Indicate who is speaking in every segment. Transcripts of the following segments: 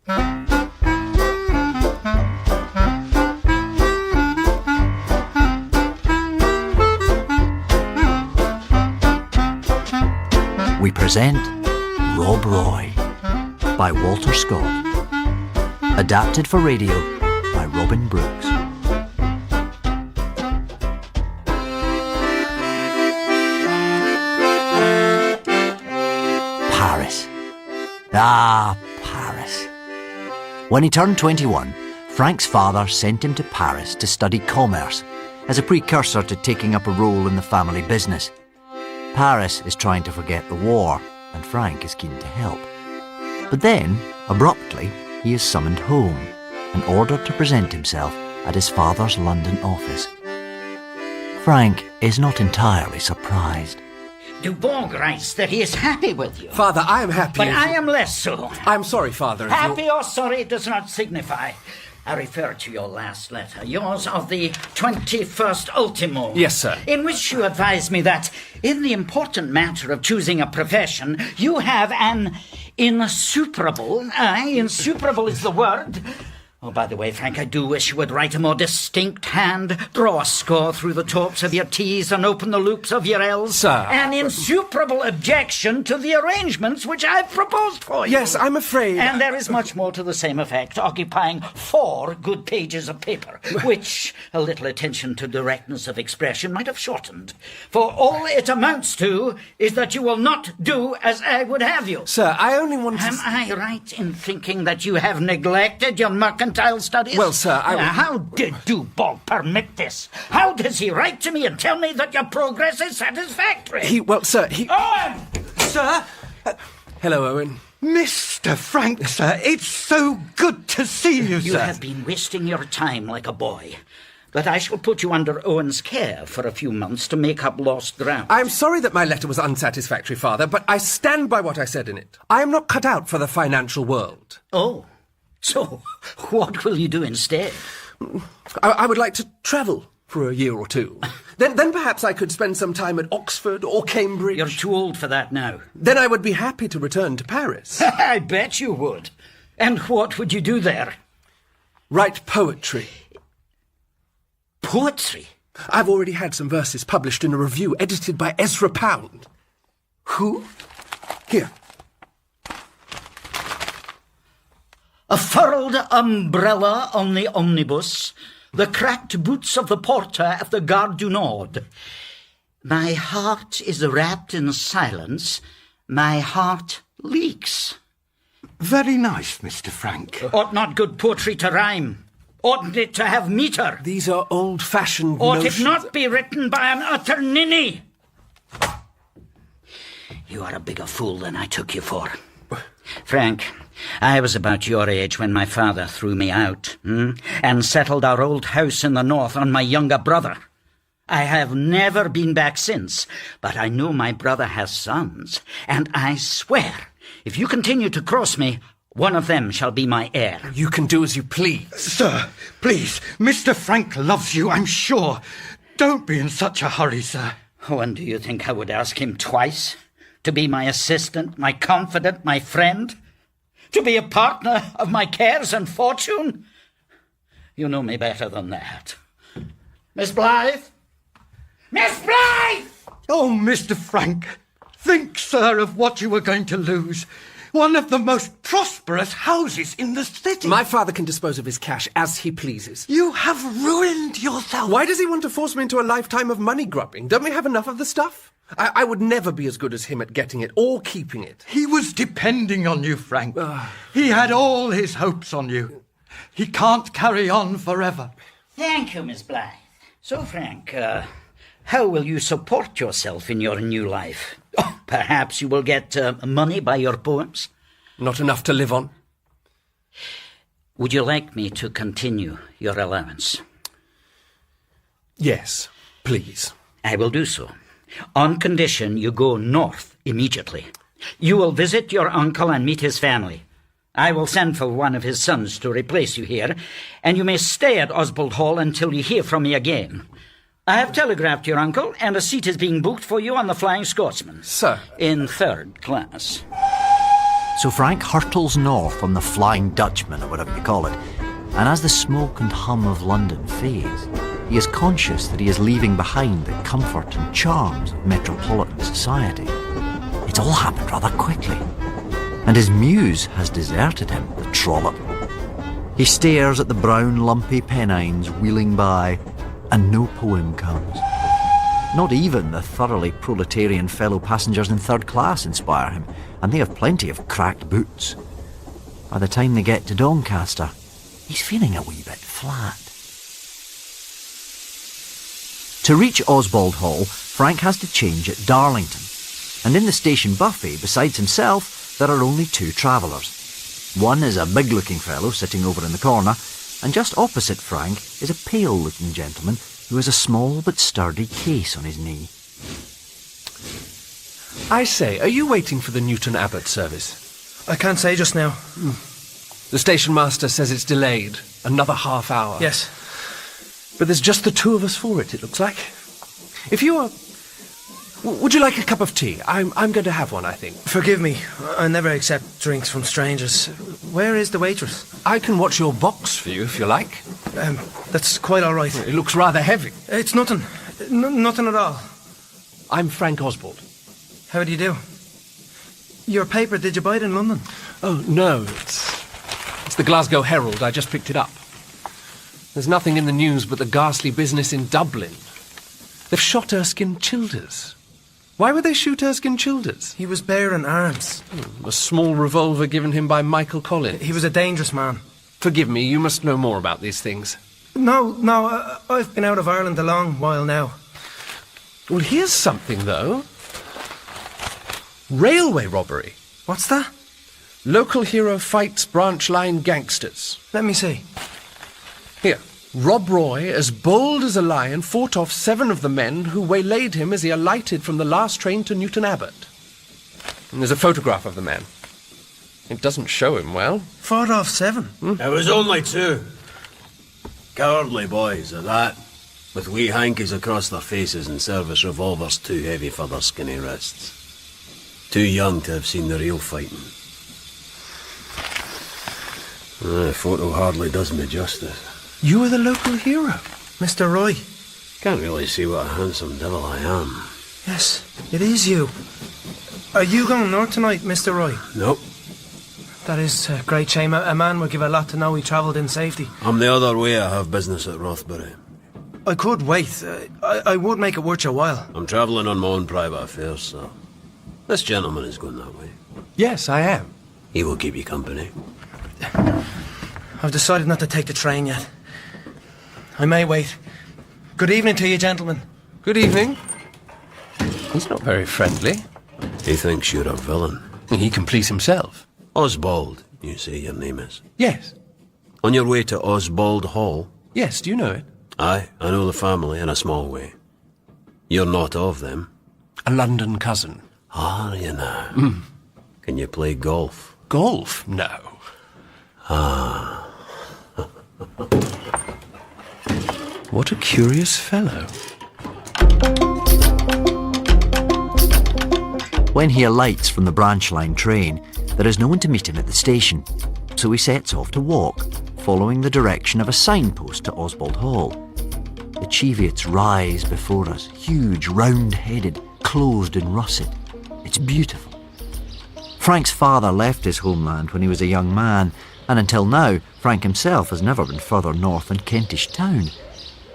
Speaker 1: We present Rob Roy by Walter Scott. Adapted for radio by Robin Brooks. Paris. Ah, Paris. When he turned 21, Frank's father sent him to Paris to study commerce as a precursor to taking up a role in the family business. Paris is trying to forget the war, and Frank is keen to help. But then, abruptly, he is summoned home and ordered to present himself at his father's London office. Frank is not entirely surprised.
Speaker 2: Dubourg writes that he is happy with you.
Speaker 3: Father, I am happy.
Speaker 2: But I am less so.
Speaker 3: I'm sorry, Father.
Speaker 2: Happy or sorry does not signify. I refer to your last letter, yours of the 21st ultimo.
Speaker 3: Yes, sir.
Speaker 2: In which you advise me that, in the important matter of choosing a profession, you have an insuperable is the word. Oh, by the way, Frank, I do wish you would write a more distinct hand, draw a score through the tops of your T's and open the loops of your L's.
Speaker 3: Sir.
Speaker 2: An insuperable objection to the arrangements which I've proposed for you.
Speaker 3: Yes, I'm afraid.
Speaker 2: And there is much more to the same effect, occupying 4 good pages of paper, which a little attention to directness of expression might have shortened. For all it amounts to is that you will not do as I would have you.
Speaker 3: Sir, I only want to...
Speaker 2: Am I right in thinking that you have neglected your mercantile studies?
Speaker 3: Well, sir,
Speaker 2: How did Dubourg permit this? How does he write to me and tell me that your progress is satisfactory?
Speaker 3: Owen!
Speaker 4: Sir?
Speaker 3: Hello, Owen.
Speaker 4: Mr. Frank, sir, it's so good to see you, sir.
Speaker 2: You have been wasting your time like a boy. But I shall put you under Owen's care for a few months to make up lost ground.
Speaker 3: I'm sorry that my letter was unsatisfactory, Father, but I stand by what I said in it. I am not cut out for the financial world.
Speaker 2: Oh, so what will you do instead?
Speaker 3: I would like to travel for a year or two. Then perhaps I could spend some time at Oxford or Cambridge.
Speaker 2: You're too old for that now.
Speaker 3: Then I would be happy to return to Paris.
Speaker 2: I bet you would. And what would you do there?
Speaker 3: Write poetry.
Speaker 2: Poetry?
Speaker 3: I've already had some verses published in a review edited by Ezra Pound.
Speaker 2: Who?
Speaker 3: Here.
Speaker 2: A furled umbrella on the omnibus, the cracked boots of the porter at the Gare du Nord. My heart is wrapped in silence. My heart leaks.
Speaker 4: Very nice, Mr. Frank.
Speaker 2: Ought not good poetry to rhyme? Oughtn't it to have metre?
Speaker 3: These are old-fashioned
Speaker 2: Ought
Speaker 3: notions.
Speaker 2: it not be written by an utter ninny? You are a bigger fool than I took you for. Frank, I was about your age when my father threw me out, and settled our old house in the north on my younger brother. I have never been back since, but I know my brother has sons, and I swear, if you continue to cross me, one of them shall be my heir.
Speaker 3: You can do as you please.
Speaker 4: Sir, please, Mr. Frank loves you, I'm sure. Don't be in such a hurry, sir.
Speaker 2: Oh, and do you think I would ask him twice? To be my assistant, my confidant, my friend? To be a partner of my cares and fortune? You know me better than that. Miss Blythe? Miss Blythe!
Speaker 4: Oh, Mr. Frank, think, sir, of what you were going to lose. One of the most prosperous houses in the city.
Speaker 3: My father can dispose of his cash as he pleases.
Speaker 4: You have ruined yourself.
Speaker 3: Why does he want to force me into a lifetime of money grubbing? Don't we have enough of the stuff? I would never be as good as him at getting it or keeping it.
Speaker 4: He was depending on you, Frank. He had all his hopes on you. He can't carry on forever.
Speaker 2: Thank you, Miss Blythe. So, Frank, how will you support yourself in your new life? Oh, perhaps you will get money by your poems?
Speaker 3: Not enough to live on.
Speaker 2: Would you like me to continue your allowance?
Speaker 3: Yes, please.
Speaker 2: I will do so. On condition you go north immediately. You will visit your uncle and meet his family. I will send for one of his sons to replace you here, and you may stay at Oswald Hall until you hear from me again. I have telegraphed your uncle, and a seat is being booked for you on the Flying Scotsman.
Speaker 3: Sir.
Speaker 2: In 3rd class.
Speaker 1: So Frank hurtles north on the Flying Dutchman, or whatever you call it, and as the smoke and hum of London fades, he is conscious that he is leaving behind the comfort and charms of metropolitan society. It's all happened rather quickly, and his muse has deserted him, the trollop. He stares at the brown, lumpy Pennines wheeling by, and no poem comes. Not even the thoroughly proletarian fellow passengers in third class inspire him, and they have plenty of cracked boots. By the time they get to Doncaster, he's feeling a wee bit flat. To reach Osbald Hall, Frank has to change at Darlington, and in the station buffet, besides himself, there are only two travellers. One is a big-looking fellow sitting over in the corner, and just opposite Frank is a pale-looking gentleman who has a small but sturdy case on his knee.
Speaker 3: I say, are you waiting for the Newton Abbot service?
Speaker 5: I can't say just now.
Speaker 3: The station master says it's delayed. Another half hour.
Speaker 5: Yes.
Speaker 3: But there's just the two of us for it, it looks like. If you are... Would you like a cup of tea? I'm going to have one, I think.
Speaker 5: Forgive me. I never accept drinks from strangers. Where is the waitress?
Speaker 3: I can watch your box for you, if you like.
Speaker 5: That's quite all right.
Speaker 3: It looks rather heavy.
Speaker 5: It's nothing. Nothing at all.
Speaker 3: I'm Frank Osbald.
Speaker 5: How do you do? Your paper, did you buy it in London?
Speaker 3: Oh, no. It's the Glasgow Herald. I just picked it up. There's nothing in the news but the ghastly business in Dublin. They've shot Erskine Childers. Why would they shoot Erskine Childers?
Speaker 5: He was bearing arms.
Speaker 3: A small revolver given him by Michael Collins.
Speaker 5: He was a dangerous man.
Speaker 3: Forgive me, you must know more about these things.
Speaker 5: No, I've been out of Ireland a long while now.
Speaker 3: Well, here's something, though. Railway robbery.
Speaker 5: What's that?
Speaker 3: Local hero fights branch line gangsters.
Speaker 5: Let me see.
Speaker 3: Here. Rob Roy, as bold as a lion, fought off 7 of the men who waylaid him as he alighted from the last train to Newton Abbot. And there's a photograph of the man. It doesn't show him well.
Speaker 5: Fought off 7?
Speaker 6: It was only 2. Cowardly boys at that, with wee hankies across their faces and service revolvers too heavy for their skinny wrists. Too young to have seen the real fighting. The photo hardly does me justice.
Speaker 3: You are the local hero.
Speaker 5: Mr. Roy.
Speaker 6: Can't really see what a handsome devil I am.
Speaker 5: Yes, it is you. Are you going north tonight, Mr. Roy?
Speaker 6: Nope.
Speaker 5: That is a great shame. A man would give a lot to know he travelled in safety.
Speaker 6: I'm the other way. I have business at Rothbury.
Speaker 5: I could wait. I would make it worth your while.
Speaker 6: I'm travelling on my own private affairs, so... This gentleman is going that way.
Speaker 3: Yes, I am.
Speaker 6: He will keep you company.
Speaker 5: I've decided not to take the train yet. I may wait. Good evening to you, gentlemen.
Speaker 3: Good evening. He's not very friendly.
Speaker 6: He thinks you're a villain.
Speaker 3: He can please himself.
Speaker 6: Osbald, you say your name is.
Speaker 3: Yes.
Speaker 6: On your way to Osbald Hall?
Speaker 3: Yes, do you know it?
Speaker 6: Aye, I know the family in a small way. You're not of them.
Speaker 3: A London cousin.
Speaker 6: Are you now? Can you play golf?
Speaker 3: Golf? No.
Speaker 6: Ah.
Speaker 3: What a curious fellow.
Speaker 1: When he alights from the branch line train, there is no one to meet him at the station, so he sets off to walk, following the direction of a signpost to Osbald Hall. The Cheviots rise before us, huge, round-headed, closed in russet. It's beautiful. Frank's father left his homeland when he was a young man, and until now, Frank himself has never been further north than Kentish Town.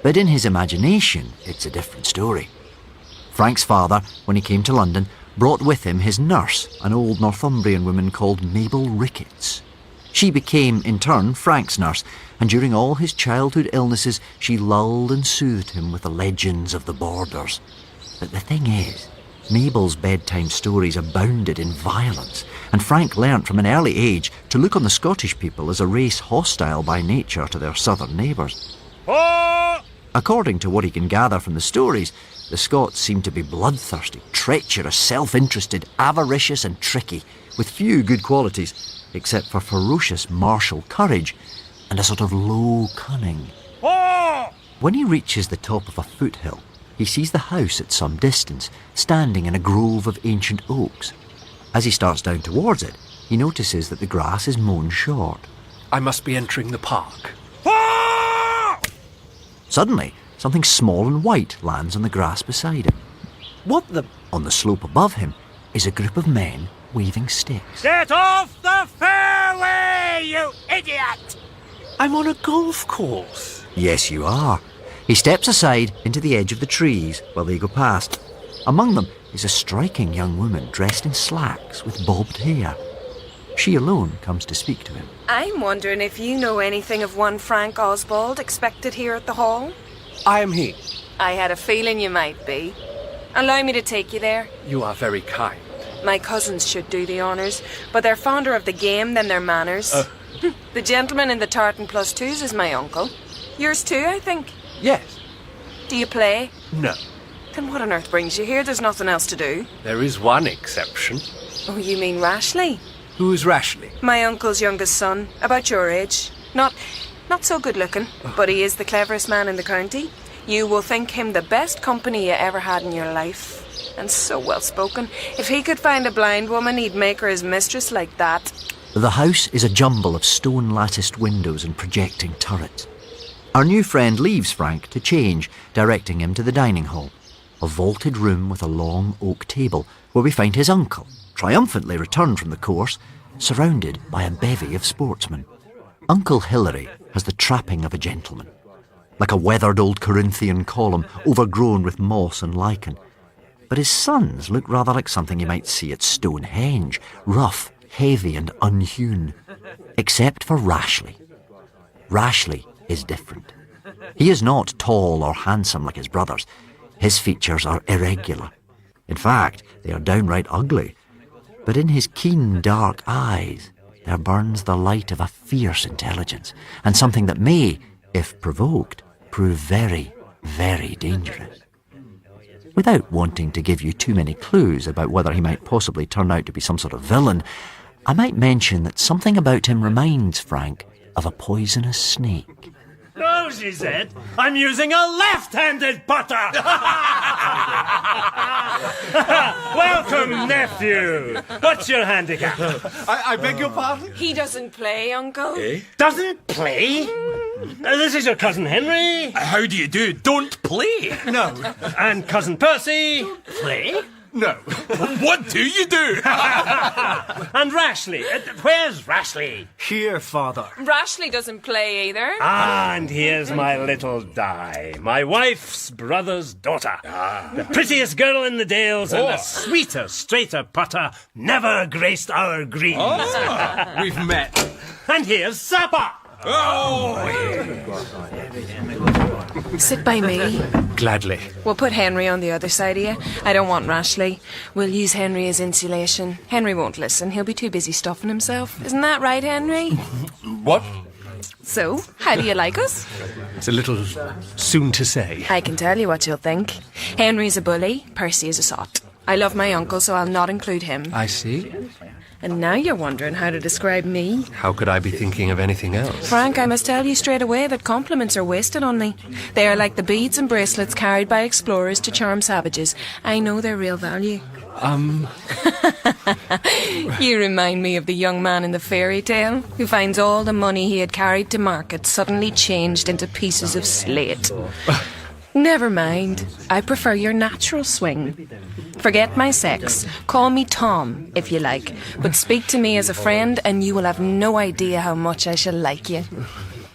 Speaker 1: But in his imagination, it's a different story. Frank's father, when he came to London, brought with him his nurse, an old Northumbrian woman called Mabel Ricketts. She became, in turn, Frank's nurse, and during all his childhood illnesses, she lulled and soothed him with the legends of the borders. But the thing is, Mabel's bedtime stories abounded in violence, and Frank learnt from an early age to look on the Scottish people as a race hostile by nature to their southern neighbours. According to what he can gather from the stories, the Scots seem to be bloodthirsty, treacherous, self-interested, avaricious and tricky, with few good qualities, except for ferocious martial courage and a sort of low cunning. When he reaches the top of a foothill, he sees the house at some distance, standing in a grove of ancient oaks. As he starts down towards it, he notices that the grass is mown short.
Speaker 3: I must be entering the park.
Speaker 1: Suddenly, something small and white lands on the grass beside him.
Speaker 3: What the...
Speaker 1: On the slope above him is a group of men waving sticks.
Speaker 7: Get off the fairway, you idiot!
Speaker 3: I'm on a golf course.
Speaker 1: Yes, you are. He steps aside into the edge of the trees while they go past. Among them is a striking young woman dressed in slacks with bobbed hair. She alone comes to speak to him.
Speaker 8: I'm wondering if you know anything of one Frank Oswald expected here at the Hall?
Speaker 3: I am he.
Speaker 8: I had a feeling you might be. Allow me to take you there.
Speaker 3: You are very kind.
Speaker 8: My cousins should do the honours, but they're fonder of the game than their manners. The gentleman in the tartan plus twos is my uncle. Yours too, I think.
Speaker 3: Yes.
Speaker 8: Do you play?
Speaker 3: No.
Speaker 8: Then what on earth brings you here? There's nothing else to do.
Speaker 3: There is one exception.
Speaker 8: Oh, you mean Rashleigh?
Speaker 3: Who is Rashleigh?
Speaker 8: My uncle's youngest son, about your age. Not so good looking, but he is the cleverest man in the county. You will think him the best company you ever had in your life. And so well spoken. If he could find a blind woman, he'd make her his mistress like that.
Speaker 1: The house is a jumble of stone latticed windows and projecting turrets. Our new friend leaves Frank to change, directing him to the dining hall, a vaulted room with a long oak table where we find his uncle, triumphantly returned from the course, surrounded by a bevy of sportsmen. Uncle Hilary has the trapping of a gentleman, like a weathered old Corinthian column overgrown with moss and lichen. But his sons look rather like something you might see at Stonehenge, rough, heavy and unhewn. Except for Rashleigh. Rashleigh is different. He is not tall or handsome like his brothers. His features are irregular. In fact, they are downright ugly. But in his keen, dark eyes, there burns the light of a fierce intelligence, and something that may, if provoked, prove very, very dangerous. Without wanting to give you too many clues about whether he might possibly turn out to be some sort of villain, I might mention that something about him reminds Frank of a poisonous snake.
Speaker 7: No, she said, I'm using a left-handed putter! Welcome, nephew. What's your handicap?
Speaker 3: I beg your pardon?
Speaker 8: He doesn't play, Uncle.
Speaker 7: Doesn't play? This is your cousin Henry.
Speaker 9: How do you do? Don't play.
Speaker 3: No.
Speaker 7: And cousin Percy.
Speaker 9: Play?
Speaker 3: No.
Speaker 9: What do you do?
Speaker 7: And Rashleigh. Where's Rashleigh?
Speaker 3: Here, father.
Speaker 8: Rashleigh doesn't play either.
Speaker 7: And here's my little Di, my wife's brother's daughter. The prettiest girl in the Dales and the sweeter, straighter putter never graced our greens.
Speaker 3: We've met.
Speaker 7: And here's supper.
Speaker 8: Sit by me.
Speaker 3: Gladly.
Speaker 8: We'll put Henry on the other side of you. I don't want Rashleigh. We'll use Henry as insulation. Henry won't listen. He'll be too busy stuffing himself. Isn't that right, Henry?
Speaker 3: What?
Speaker 8: So, how do you like us?
Speaker 3: It's a little soon to say.
Speaker 8: I can tell you what you'll think. Henry's a bully. Percy is a sot. I love my uncle, so I'll not include him.
Speaker 3: I see.
Speaker 8: And now you're wondering how to describe me.
Speaker 3: How could I be thinking of anything else?
Speaker 8: Frank, I must tell you straight away that compliments are wasted on me. They are like the beads and bracelets carried by explorers to charm savages. I know their real value. You remind me of the young man in the fairy tale who finds all the money he had carried to market suddenly changed into pieces of slate. Never mind. I prefer your natural swing. Forget my sex. Call me Tom, if you like. But speak to me as a friend and you will have no idea how much I shall like you.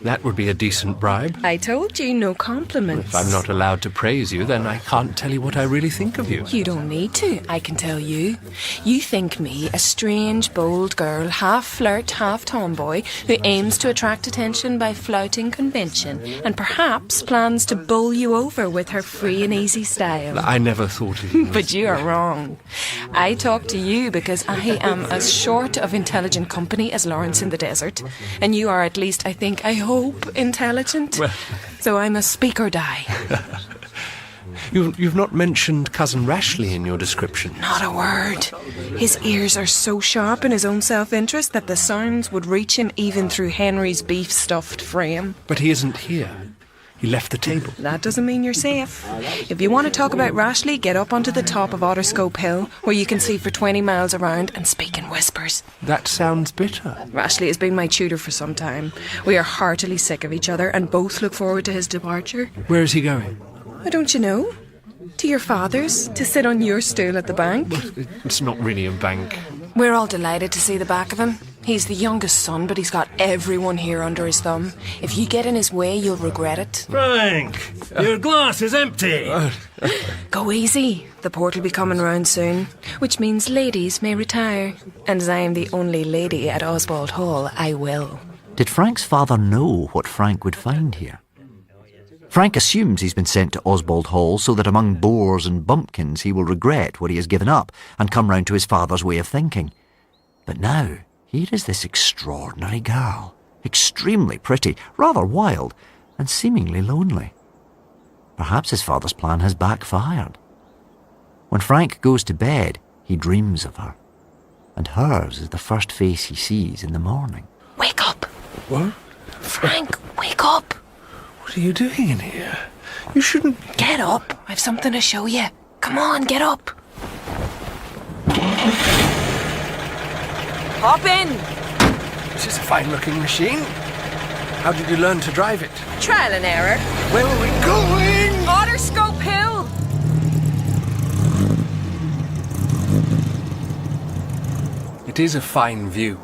Speaker 3: That would be a decent bribe.
Speaker 8: I told you, no compliments.
Speaker 3: If I'm not allowed to praise you, then I can't tell you what I really think of you.
Speaker 8: You don't need to. I can tell you. You think me a strange, bold girl, half flirt, half tomboy, who aims to attract attention by flouting convention, and perhaps plans to bowl you over with her free and easy style.
Speaker 3: I never thought of you.
Speaker 8: But you are wrong. I talk to you because I am as short of intelligent company as Lawrence in the desert, and you are at least, I think, I hope, intelligent.
Speaker 3: Well,
Speaker 8: so I must speak or die.
Speaker 3: You've not mentioned Cousin Rashleigh in your description.
Speaker 8: Not a word. His ears are so sharp in his own self-interest that the sounds would reach him even through Henry's beef-stuffed frame.
Speaker 3: But he isn't here. He left the table.
Speaker 8: That doesn't mean you're safe. If you want to talk about Rashleigh, get up onto the top of Otterscope Hill, where you can see for 20 miles around and speak in whispers.
Speaker 3: That sounds bitter.
Speaker 8: Rashleigh has been my tutor for some time. We are heartily sick of each other and both look forward to his departure.
Speaker 3: Where is he going?
Speaker 8: Why don't you know? To your father's, to sit on your stool at the bank.
Speaker 3: It's not really a bank.
Speaker 8: We're all delighted to see the back of him. He's the youngest son, but he's got everyone here under his thumb. If you get in his way, you'll regret it.
Speaker 7: Frank, your glass is empty.
Speaker 8: Go easy. The port will be coming round soon, which means ladies may retire. And as I am the only lady at Oswald Hall, I will.
Speaker 1: Did Frank's father know what Frank would find here? Frank assumes he's been sent to Oswald Hall so that among bores and bumpkins he will regret what he has given up and come round to his father's way of thinking. But now, here is this extraordinary girl, extremely pretty, rather wild, and seemingly lonely. Perhaps his father's plan has backfired. When Frank goes to bed, he dreams of her, and hers is the first face he sees in the morning.
Speaker 8: Wake up!
Speaker 3: What?
Speaker 8: Frank, wake up!
Speaker 3: What are you doing in here? You shouldn't...
Speaker 8: Get up! I've something to show you. Come on, get up! Hop in!
Speaker 3: This is a fine-looking machine. How did you learn to drive it?
Speaker 8: Trial and error.
Speaker 3: Where are we going?
Speaker 8: Otterscope Hill!
Speaker 3: It is a fine view.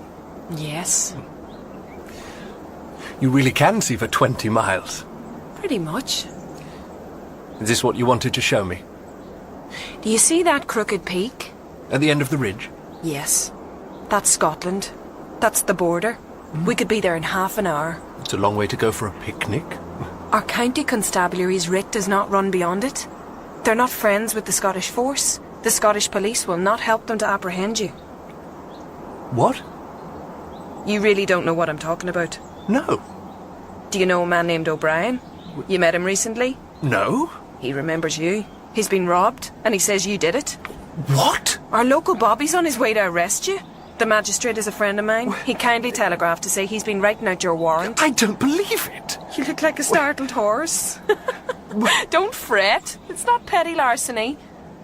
Speaker 8: Yes,
Speaker 3: You really can see for 20 miles.
Speaker 8: pretty much.
Speaker 3: Is this what you wanted to show me?
Speaker 8: Do you see that crooked peak?
Speaker 3: At the end of the ridge?
Speaker 8: Yes. That's Scotland. That's the border. We could be there in half an hour.
Speaker 3: It's a long way to go for a picnic.
Speaker 8: Our county constabulary's writ does not run beyond it. They're not friends with the Scottish force. The Scottish police will not help them to apprehend you.
Speaker 3: What?
Speaker 8: You really don't know what I'm talking about.
Speaker 3: No.
Speaker 8: Do you know a man named O'Brien? You met him recently?
Speaker 3: No?
Speaker 8: He remembers you. He's been robbed, and he says you did it.
Speaker 3: What?
Speaker 8: Our local Bobby's on his way to arrest you. The magistrate is a friend of mine. He kindly telegraphed to say he's been writing out your warrant.
Speaker 3: I don't believe it.
Speaker 8: You look like a startled horse. Don't fret. It's not petty larceny.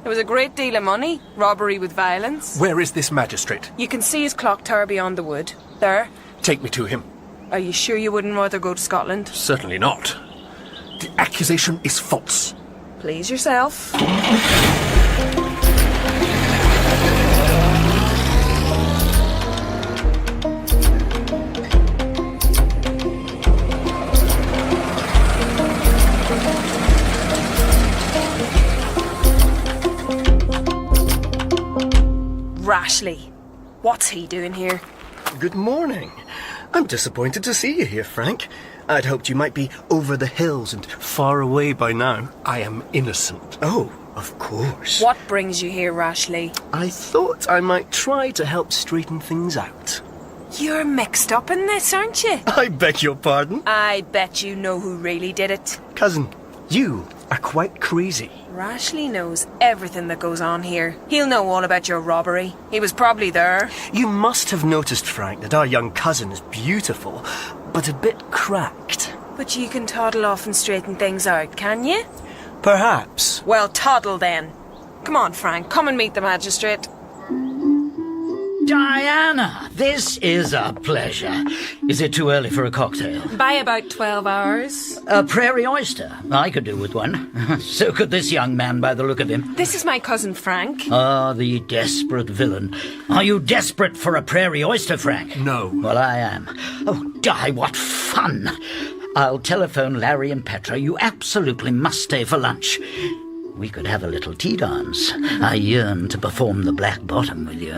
Speaker 8: It was a great deal of money. Robbery with violence.
Speaker 3: Where is this magistrate?
Speaker 8: You can see his clock tower beyond the wood. There.
Speaker 3: Take me to him.
Speaker 8: Are you sure you wouldn't rather go to Scotland?
Speaker 3: Certainly not. The accusation is false.
Speaker 8: Please yourself. Rashleigh. What's he doing here?
Speaker 10: Good morning. I'm disappointed to see you here, Frank. I'd hoped you might be over the hills and far away by now.
Speaker 3: I am innocent.
Speaker 10: Oh, of course.
Speaker 8: What brings you here, Rashleigh?
Speaker 10: I thought I might try to help straighten things out.
Speaker 8: You're mixed up in this, aren't you?
Speaker 10: I beg your pardon?
Speaker 8: I bet you know who really did it.
Speaker 10: Cousin, you are quite crazy.
Speaker 8: Rashleigh knows everything that goes on here. He'll know all about your robbery. He was probably there.
Speaker 10: You must have noticed, Frank, that our young cousin is beautiful, but a bit cracked.
Speaker 8: But you can toddle off and straighten things out, can you?
Speaker 10: Perhaps.
Speaker 8: Well, toddle then. Come on, Frank, come and meet the magistrate.
Speaker 2: Diana, this is a pleasure. Is it too early for a cocktail?
Speaker 8: By about 12 hours.
Speaker 2: A prairie oyster. I could do with one. So could this young man by the look of him.
Speaker 8: This is my cousin Frank.
Speaker 2: Ah, the desperate villain. Are you desperate for a prairie oyster, Frank?
Speaker 3: No.
Speaker 2: Well, I am. Oh, Di, what fun. I'll telephone Larry and Petra. You absolutely must stay for lunch. We could have a little tea dance. I yearn to perform the black bottom with you.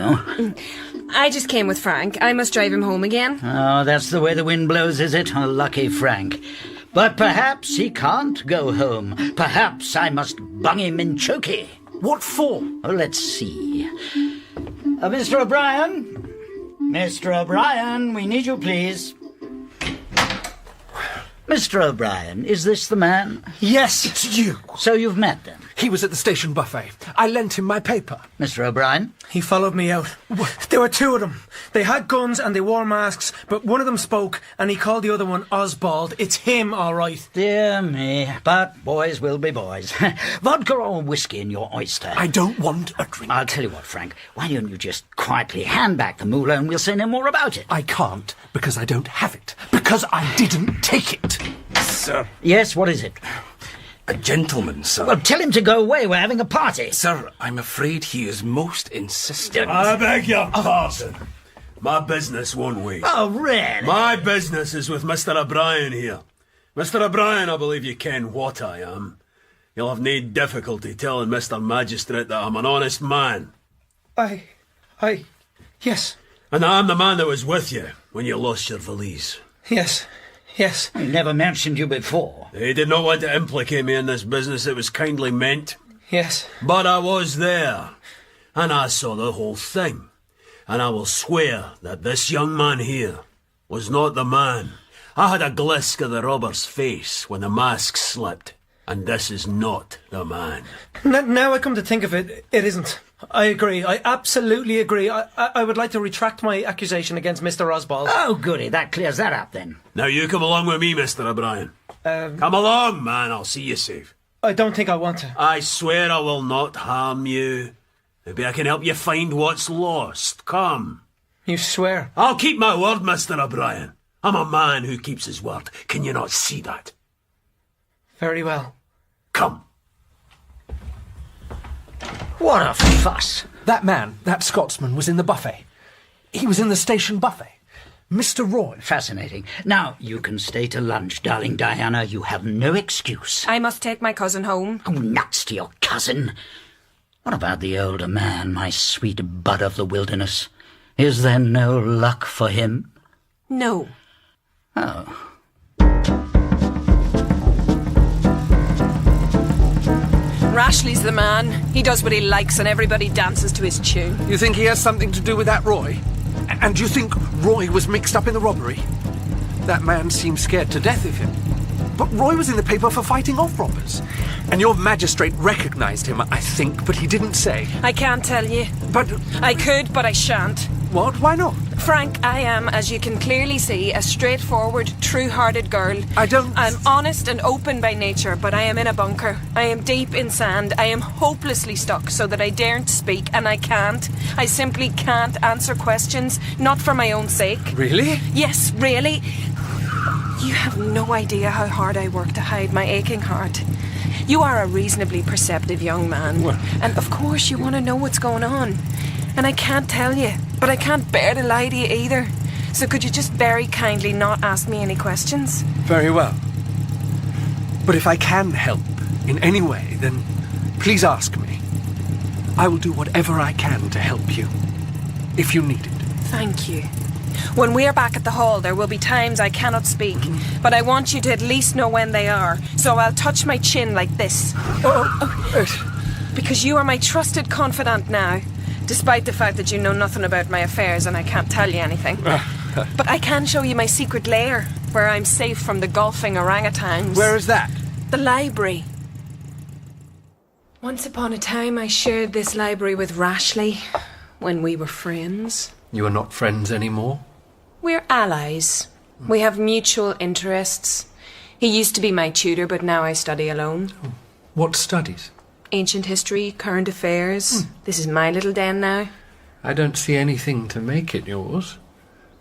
Speaker 8: I just came with Frank. I must drive him home again.
Speaker 2: Oh, that's the way the wind blows, is it? Oh, lucky Frank. But perhaps he can't go home. Perhaps I must bung him in chokey.
Speaker 3: What for?
Speaker 2: Oh, let's see. Mr. O'Brien? Mr. O'Brien, we need you, please. Mr. O'Brien, is this the man?
Speaker 10: Yes, it's you.
Speaker 2: So you've met them?
Speaker 3: He was at the station buffet. I lent him my paper.
Speaker 2: Mr. O'Brien?
Speaker 5: He followed me out. There were two of them. They had guns and they wore masks, but one of them spoke and he called the other one Osbald. It's him, all right.
Speaker 2: Dear me, but boys will be boys. Vodka or whiskey in your oyster?
Speaker 3: I don't want a drink.
Speaker 2: I'll tell you what, Frank. Why don't you just quietly hand back the moolah and we'll say no more about it?
Speaker 3: I can't, because I don't have it. Because I didn't take it.
Speaker 9: Sir,
Speaker 2: Yes, what is it?
Speaker 9: a gentleman, sir.
Speaker 2: Well, tell him to go away. We're having a party.
Speaker 9: Sir, I'm afraid he is most insistent.
Speaker 6: I beg your pardon. My business won't wait.
Speaker 2: Oh, really?
Speaker 6: My business is with Mr. O'Brien here. Mr. O'Brien, I believe you ken what I am. You'll have no difficulty telling Mr. Magistrate that I'm an honest man.
Speaker 5: Yes,
Speaker 6: And I'm the man that was with you when you lost your valise.
Speaker 5: yes.
Speaker 2: I never mentioned you before.
Speaker 6: He did not want to implicate me in this business. It was kindly meant.
Speaker 5: Yes.
Speaker 6: But I was there, and I saw the whole thing. And I will swear that this young man here was not the man. I had a glisk of the robber's face when the mask slipped, and this is not the man.
Speaker 5: Now I come to think of it, it isn't. I agree. I absolutely agree. I would like to retract my accusation against Mr. Osbald.
Speaker 2: Oh, goody. That clears that up, then.
Speaker 6: Now you come along with me, Mr. O'Brien. Come along, man. I'll see you safe.
Speaker 5: I don't think I want to.
Speaker 6: I swear I will not harm you. Maybe I can help you find what's lost. Come.
Speaker 5: You swear?
Speaker 6: I'll keep my word, Mr. O'Brien. I'm a man who keeps his word. Can you not see that?
Speaker 5: Very well.
Speaker 6: Come.
Speaker 2: What a fuss.
Speaker 3: That man, that Scotsman, was in the buffet. He was in the station buffet. Mr. Roy.
Speaker 2: Fascinating. Now, you can stay to lunch, darling Diana. You have no excuse.
Speaker 8: I must take my cousin home.
Speaker 2: Oh, nuts to your cousin. What about the older man, my sweet bud of the wilderness? Is there no luck for him?
Speaker 8: No.
Speaker 2: Oh.
Speaker 8: Rashleigh's the man. He does what he likes and everybody dances to his tune.
Speaker 3: You think he has something to do with that Roy? And you think Roy was mixed up in the robbery? That man seemed scared to death of him. But Roy was in the paper for fighting off robbers. And your magistrate recognised him, I think, but he didn't say.
Speaker 8: I can't tell you.
Speaker 3: But...
Speaker 8: I could, but I shan't.
Speaker 3: What? Why not?
Speaker 8: Frank, I am, as you can clearly see, a straightforward, true-hearted girl. I'm honest and open by nature, but I am in a bunker. I am deep in sand. I am hopelessly stuck so that I daren't speak, and I can't. I simply can't answer questions, not for my own sake.
Speaker 3: Really?
Speaker 8: Yes, really. You have no idea how hard I work to hide my aching heart. You are a reasonably perceptive young man.
Speaker 3: Well,
Speaker 8: and of course you want to know what's going on. And I can't tell you, but I can't bear to lie to you either. So could you just very kindly not ask me any questions?
Speaker 3: Very well. But if I can help in any way, then please ask me. I will do whatever I can to help you, if you need it.
Speaker 8: Thank you. When we're back at the hall, there will be times I cannot speak, but I want you to at least know when they are, so I'll touch my chin like this. Because you are my trusted confidant now, despite the fact that you know nothing about my affairs and I can't tell you anything. But I can show you my secret lair, where I'm safe from the golfing orangutans.
Speaker 3: Where is that?
Speaker 8: The library. Once upon a time, I shared this library with Rashleigh, when we were friends.
Speaker 3: You are not friends anymore?
Speaker 8: We're allies. We have mutual interests. He used to be my tutor, but now I study alone.
Speaker 3: What studies?
Speaker 8: Ancient history, current affairs. This is my little den now.
Speaker 3: I don't see anything to make it yours.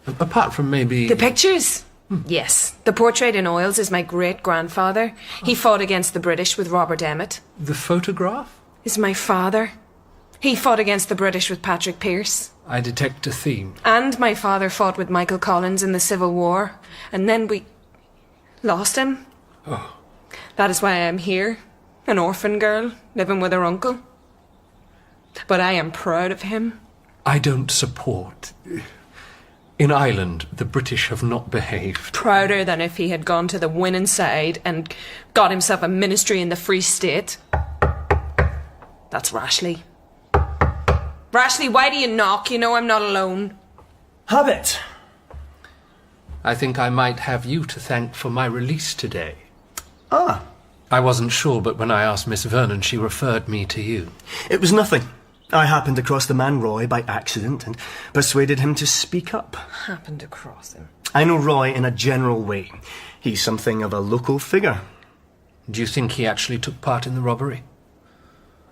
Speaker 3: Apart from maybe...
Speaker 8: The pictures? Yes. The portrait in oils is my great-grandfather. He fought against the British with Robert Emmet.
Speaker 3: The photograph?
Speaker 8: Is my father. He fought against the British with Patrick Pearse.
Speaker 3: I detect a theme.
Speaker 8: And my father fought with Michael Collins in the Civil War. And then we lost him.
Speaker 3: Oh.
Speaker 8: That is why I am here. An orphan girl, living with her uncle. But I am proud of him.
Speaker 3: I don't support... In Ireland, the British have not behaved.
Speaker 8: Prouder than if he had gone to the winning side and got himself a ministry in the Free State. That's Rashleigh. Rashleigh, why do you knock? You know I'm not alone.
Speaker 5: Habit.
Speaker 3: I think I might have you to thank for my release today.
Speaker 5: Ah,
Speaker 3: I wasn't sure, but when I asked Miss Vernon, she referred me to you.
Speaker 10: It was nothing. I happened across the man Roy by accident and persuaded him to speak up.
Speaker 8: Happened across him.
Speaker 10: I know Roy in a general way. He's something of a local figure.
Speaker 3: Do you think he actually took part in the robbery?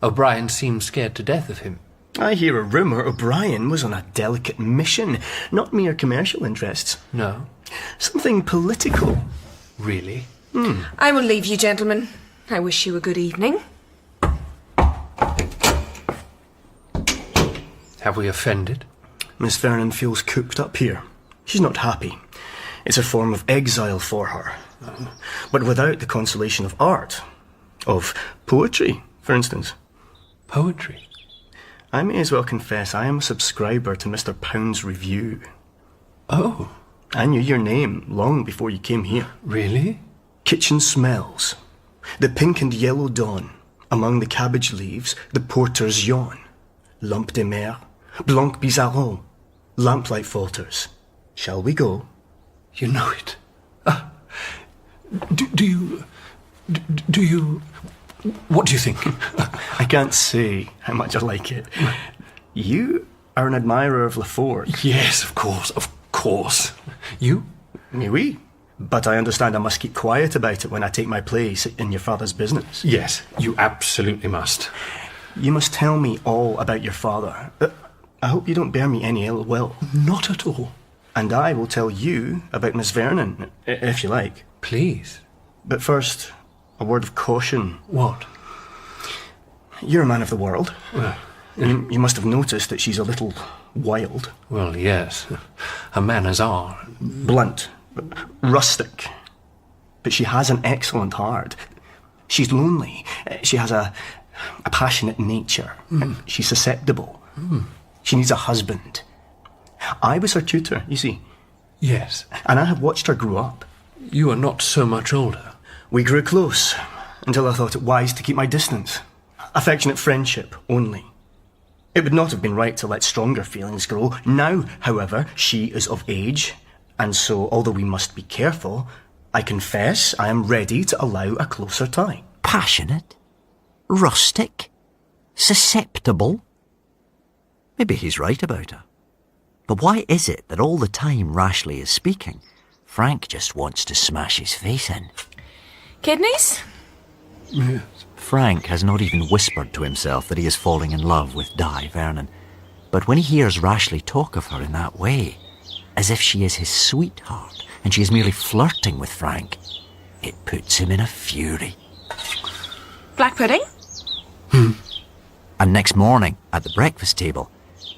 Speaker 3: O'Brien seemed scared to death of him.
Speaker 10: I hear a rumour O'Brien was on a delicate mission, not mere commercial interests.
Speaker 3: No.
Speaker 10: Something political.
Speaker 3: Really?
Speaker 8: I will leave you, gentlemen. I wish you a good evening.
Speaker 3: Have we offended?
Speaker 10: Miss Vernon feels cooped up here. She's not happy. It's a form of exile for her. But without the consolation of art. Of poetry, for instance.
Speaker 3: Poetry?
Speaker 10: I may as well confess I am a subscriber to Mr. Pound's Review.
Speaker 3: Oh.
Speaker 10: I knew your name long before you came here.
Speaker 3: Really?
Speaker 10: Kitchen smells. The pink and yellow dawn. Among the cabbage leaves, the porters yawn. Lampe de mer. Blanc bizarron. Lamplight falters. Shall we go?
Speaker 3: You know it. Do you... What do you think?
Speaker 10: I can't say how much I like it. You are an admirer of Lafort.
Speaker 3: Yes, of course. You?
Speaker 10: Oui. But I understand I must keep quiet about it when I take my place in your father's business.
Speaker 3: Yes, you absolutely must.
Speaker 10: You must tell me all about your father. I hope you don't bear me any ill will.
Speaker 3: Not at all.
Speaker 10: And I will tell you about Miss Vernon, if you like.
Speaker 3: Please.
Speaker 10: But first, a word of caution.
Speaker 3: What?
Speaker 10: You're a man of the world. You must have noticed that she's a little wild.
Speaker 3: Well, yes. Her manners are.
Speaker 10: Blunt. Rustic. But she has an excellent heart. She's lonely. She has a passionate nature. She's susceptible. She needs a husband. I was her tutor, you see.
Speaker 3: Yes.
Speaker 10: And I have watched her grow up.
Speaker 3: You are not so much older.
Speaker 10: We grew close, until I thought it wise to keep my distance. Affectionate friendship only. It would not have been right to let stronger feelings grow. Now, however, she is of age, and so, although we must be careful, I confess I am ready to allow a closer tie.
Speaker 1: Passionate? Rustic? Susceptible? Maybe he's right about her. But why is it that all the time Rashleigh is speaking, Frank just wants to smash his face in?
Speaker 8: Kidneys?
Speaker 3: Yes.
Speaker 1: Frank has not even whispered to himself that he is falling in love with Di Vernon. But when he hears Rashleigh talk of her in that way, as if she is his sweetheart and she is merely flirting with Frank, it puts him in a fury.
Speaker 8: Black pudding?
Speaker 1: And next morning, at the breakfast table,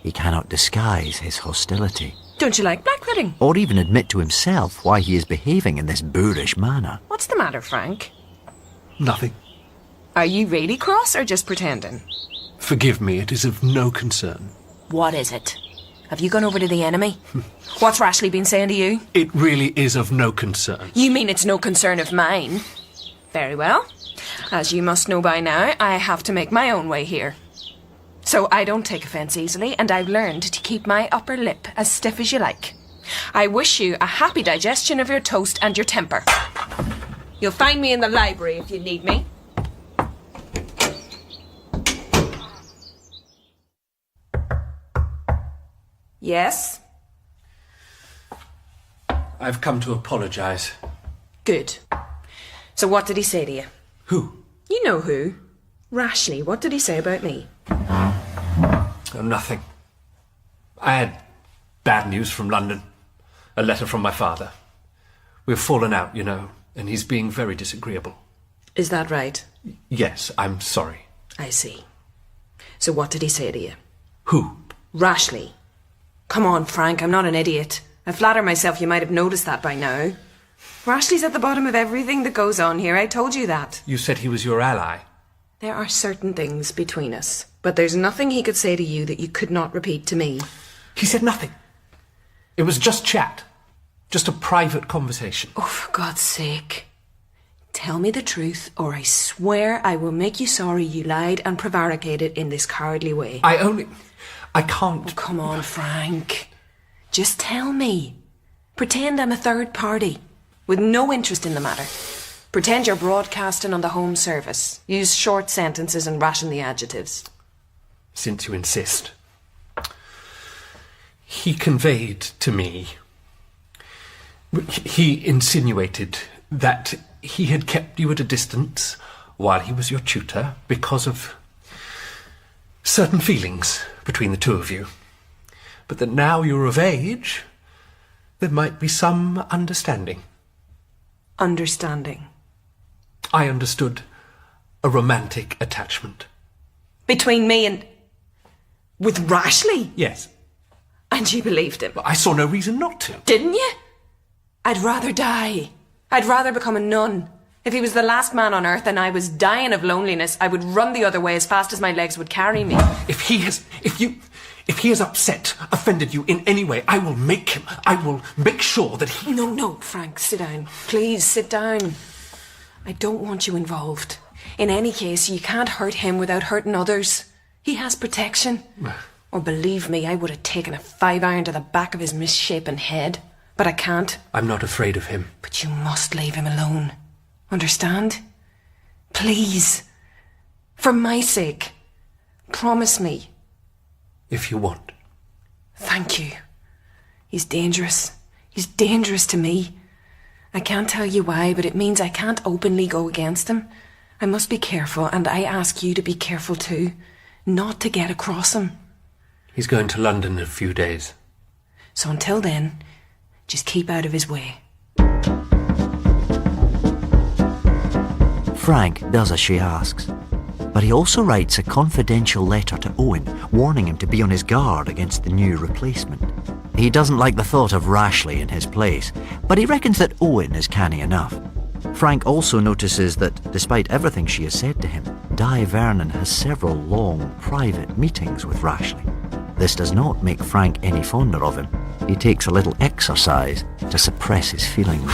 Speaker 1: he cannot disguise his hostility.
Speaker 8: Don't you like black pudding?
Speaker 1: Or even admit to himself why he is behaving in this boorish manner.
Speaker 8: What's the matter, Frank?
Speaker 3: Nothing.
Speaker 8: Are you really cross or just pretending?
Speaker 3: Forgive me, it is of no concern.
Speaker 8: What is it? Have you gone over to the enemy? What's Rashleigh been saying to you?
Speaker 3: It really is of no concern.
Speaker 8: You mean it's no concern of mine? Very well. As you must know by now, I have to make my own way here. So I don't take offence easily, and I've learned to keep my upper lip as stiff as you like. I wish you a happy digestion of your toast and your temper. You'll find me in the library if you need me. Yes?
Speaker 3: I've come to apologise.
Speaker 8: Good. So what did he say to you?
Speaker 3: Who?
Speaker 8: You know who. Rashleigh, what did he say about me?
Speaker 3: Oh, nothing. I had bad news from London. A letter from my father. We've fallen out, you know, and he's being very disagreeable.
Speaker 8: Is that right?
Speaker 3: Yes, I'm sorry.
Speaker 8: I see. So what did he say to you?
Speaker 3: Who?
Speaker 8: Rashleigh. Come on, Frank, I'm not an idiot. I flatter myself you might have noticed that by now. Rashleigh's at the bottom of everything that goes on here, I told you that.
Speaker 3: You said he was your ally.
Speaker 8: There are certain things between us, but there's nothing he could say to you that you could not repeat to me.
Speaker 3: He said nothing. It was just chat. Just a private conversation.
Speaker 8: Oh, for God's sake. Tell me the truth, or I swear I will make you sorry you lied and prevaricated in this cowardly way.
Speaker 3: I can't...
Speaker 8: Oh, come on, Frank. Just tell me. Pretend I'm a third party, with no interest in the matter. Pretend you're broadcasting on the Home Service. Use short sentences and ration the adjectives.
Speaker 3: Since you insist. He conveyed to me... He insinuated that he had kept you at a distance while he was your tutor because of certain feelings between the two of you. But that now you're of age, there might be some understanding.
Speaker 8: Understanding?
Speaker 3: I understood a romantic attachment.
Speaker 8: Between me and... with Rashleigh?
Speaker 3: Yes.
Speaker 8: And you believed him?
Speaker 3: I saw no reason not to.
Speaker 8: Didn't you? I'd rather die. I'd rather become a nun. If he was the last man on earth and I was dying of loneliness, I would run the other way as fast as my legs would carry me.
Speaker 3: If he has upset, offended you in any way, I will make sure that he...
Speaker 8: No, Frank, sit down. Please, sit down. I don't want you involved. In any case, you can't hurt him without hurting others. He has protection. Or believe me, I would have taken a 5-iron to the back of his misshapen head. But I can't.
Speaker 3: I'm not afraid of him.
Speaker 8: But you must leave him alone. Understand? Please. For my sake. Promise me.
Speaker 3: If you want.
Speaker 8: Thank you. He's dangerous. He's dangerous to me. I can't tell you why, but it means I can't openly go against him. I must be careful, and I ask you to be careful too. Not to get across him.
Speaker 3: He's going to London in a few days.
Speaker 8: So until then, just keep out of his way.
Speaker 1: Frank does as she asks, but he also writes a confidential letter to Owen, warning him to be on his guard against the new replacement. He doesn't like the thought of Rashleigh in his place, but he reckons that Owen is canny enough. Frank also notices that, despite everything she has said to him, Di Vernon has several long, private meetings with Rashleigh. This does not make Frank any fonder of him. He takes a little exercise to suppress his feelings.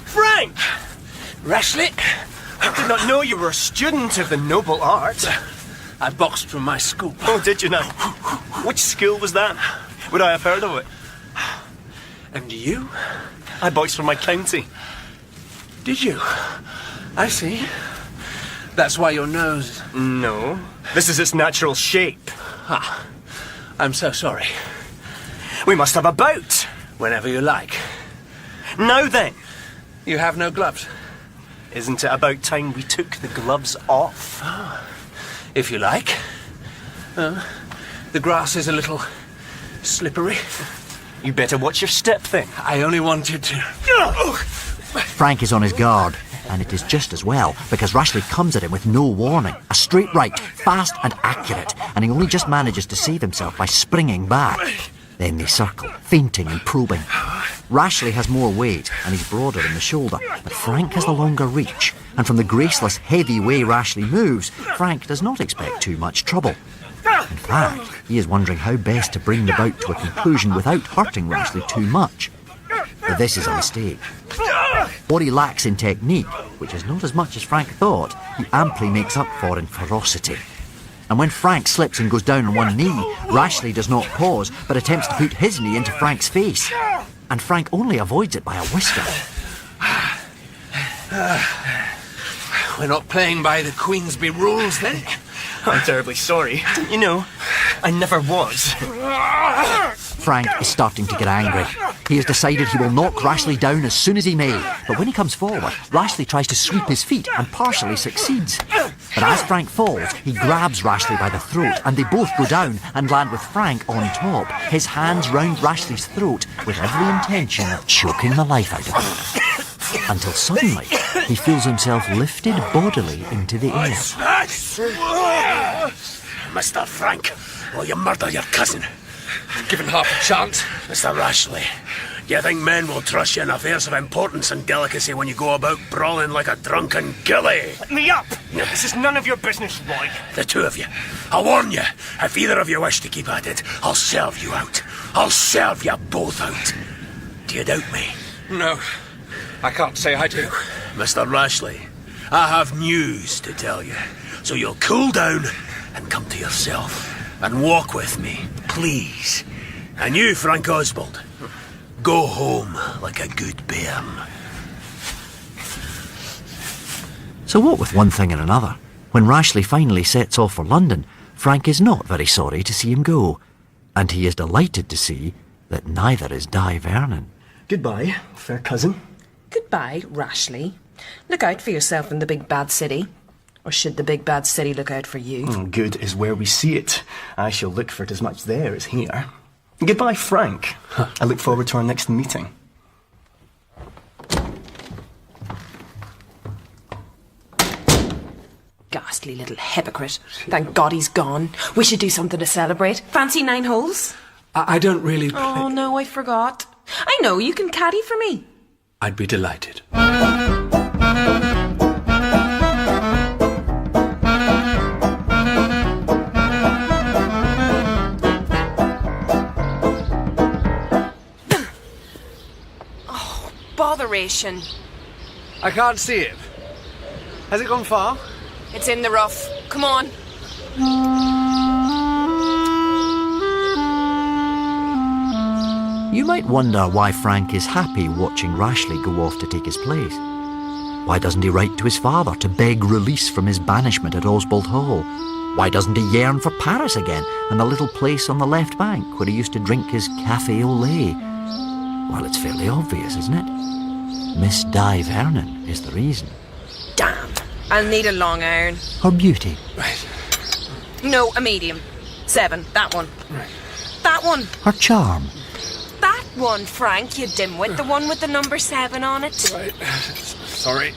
Speaker 10: Frank! Rashleigh, I did not know you were a student of the noble art.
Speaker 9: I boxed from my school.
Speaker 10: Oh, did you now? Which school was that? Would I have heard of it?
Speaker 9: And you?
Speaker 10: I boxed from my county.
Speaker 9: Did you? I see. That's why your nose...
Speaker 10: No. This is its natural shape.
Speaker 9: Ah, I'm so sorry.
Speaker 10: We must have a bout.
Speaker 9: Whenever you like.
Speaker 10: Now then.
Speaker 9: You have no gloves?
Speaker 10: Isn't it about time we took the gloves off?
Speaker 9: Oh, if you like. The grass is a little slippery.
Speaker 10: You better watch your step then.
Speaker 9: I only wanted to...
Speaker 1: Frank is on his guard, and it is just as well, because Rashleigh comes at him with no warning. A straight right, fast and accurate, and he only just manages to save himself by springing back. Then they circle, feinting and probing. Rashleigh has more weight, and he's broader in the shoulder, but Frank has the longer reach, and from the graceless, heavy way Rashleigh moves, Frank does not expect too much trouble. In fact, he is wondering how best to bring the bout to a conclusion without hurting Rashleigh too much. But this is a mistake. What he lacks in technique, which is not as much as Frank thought, he amply makes up for in ferocity. And when Frank slips and goes down on one knee, Rashleigh does not pause, but attempts to put his knee into Frank's face. And Frank only avoids it by a whisker.
Speaker 9: We're not playing by the Queensby rules, then?
Speaker 10: I'm terribly sorry. You know, I never was.
Speaker 1: Frank is starting to get angry. He has decided he will knock Rashleigh down as soon as he may. But when he comes forward, Rashleigh tries to sweep his feet and partially succeeds. But as Frank falls, he grabs Rashleigh by the throat and they both go down and land with Frank on top, his hands round Rashleigh's throat with every intention of choking the life out of him. Until suddenly, he feels himself lifted bodily into the air.
Speaker 6: Mr. Frank, will you murder your cousin?
Speaker 9: Given half a chance.
Speaker 6: Mr. Rashleigh, do you think men will trust you in affairs of importance and delicacy when you go about brawling like a drunken gilly?
Speaker 10: Let me up! This is none of your business, Roy.
Speaker 6: The two of you. I'll warn you, if either of you wish to keep at it, I'll serve you out. I'll serve you both out. Do you doubt me?
Speaker 9: No, I can't say I do.
Speaker 6: Mr. Rashleigh, I have news to tell you. So you'll cool down and come to yourself and walk with me, please. And you, Frank Oswald, Go home like a good bairn.
Speaker 1: So what with one thing and another, when Rashleigh finally sets off for London, Frank is not very sorry to see him go, and he is delighted to see that neither is Di Vernon.
Speaker 10: Goodbye, fair cousin.
Speaker 8: Goodbye, Rashleigh. Look out for yourself in the big bad city. Or should the big bad city look out for you?
Speaker 10: Good is where we see it. I shall look for it as much there as here. Goodbye, Frank. I look forward to our next meeting.
Speaker 8: Ghastly little hypocrite. Thank God he's gone. We should do something to celebrate. Fancy 9 holes?
Speaker 9: I don't really play.
Speaker 8: Oh, no, I forgot. I know, you can caddy for me.
Speaker 9: I'd be delighted.
Speaker 8: Oh, botheration.
Speaker 3: I can't see it. Has it gone far?
Speaker 8: It's in the rough. Come on.
Speaker 1: You might wonder why Frank is happy watching Rashleigh go off to take his place. Why doesn't he write to his father to beg release from his banishment at Oswald Hall? Why doesn't he yearn for Paris again and the little place on the left bank where he used to drink his café au lait? Well, it's fairly obvious, isn't it? Miss Di Vernon is the reason.
Speaker 8: Damn. I'll need a long iron.
Speaker 1: Her beauty.
Speaker 3: Right.
Speaker 8: No, a medium. 7. That one.
Speaker 3: Right.
Speaker 8: That one.
Speaker 1: Her charm.
Speaker 8: That one, Frank, you dimwit. The one with the number 7 on it.
Speaker 3: Right. Sorry.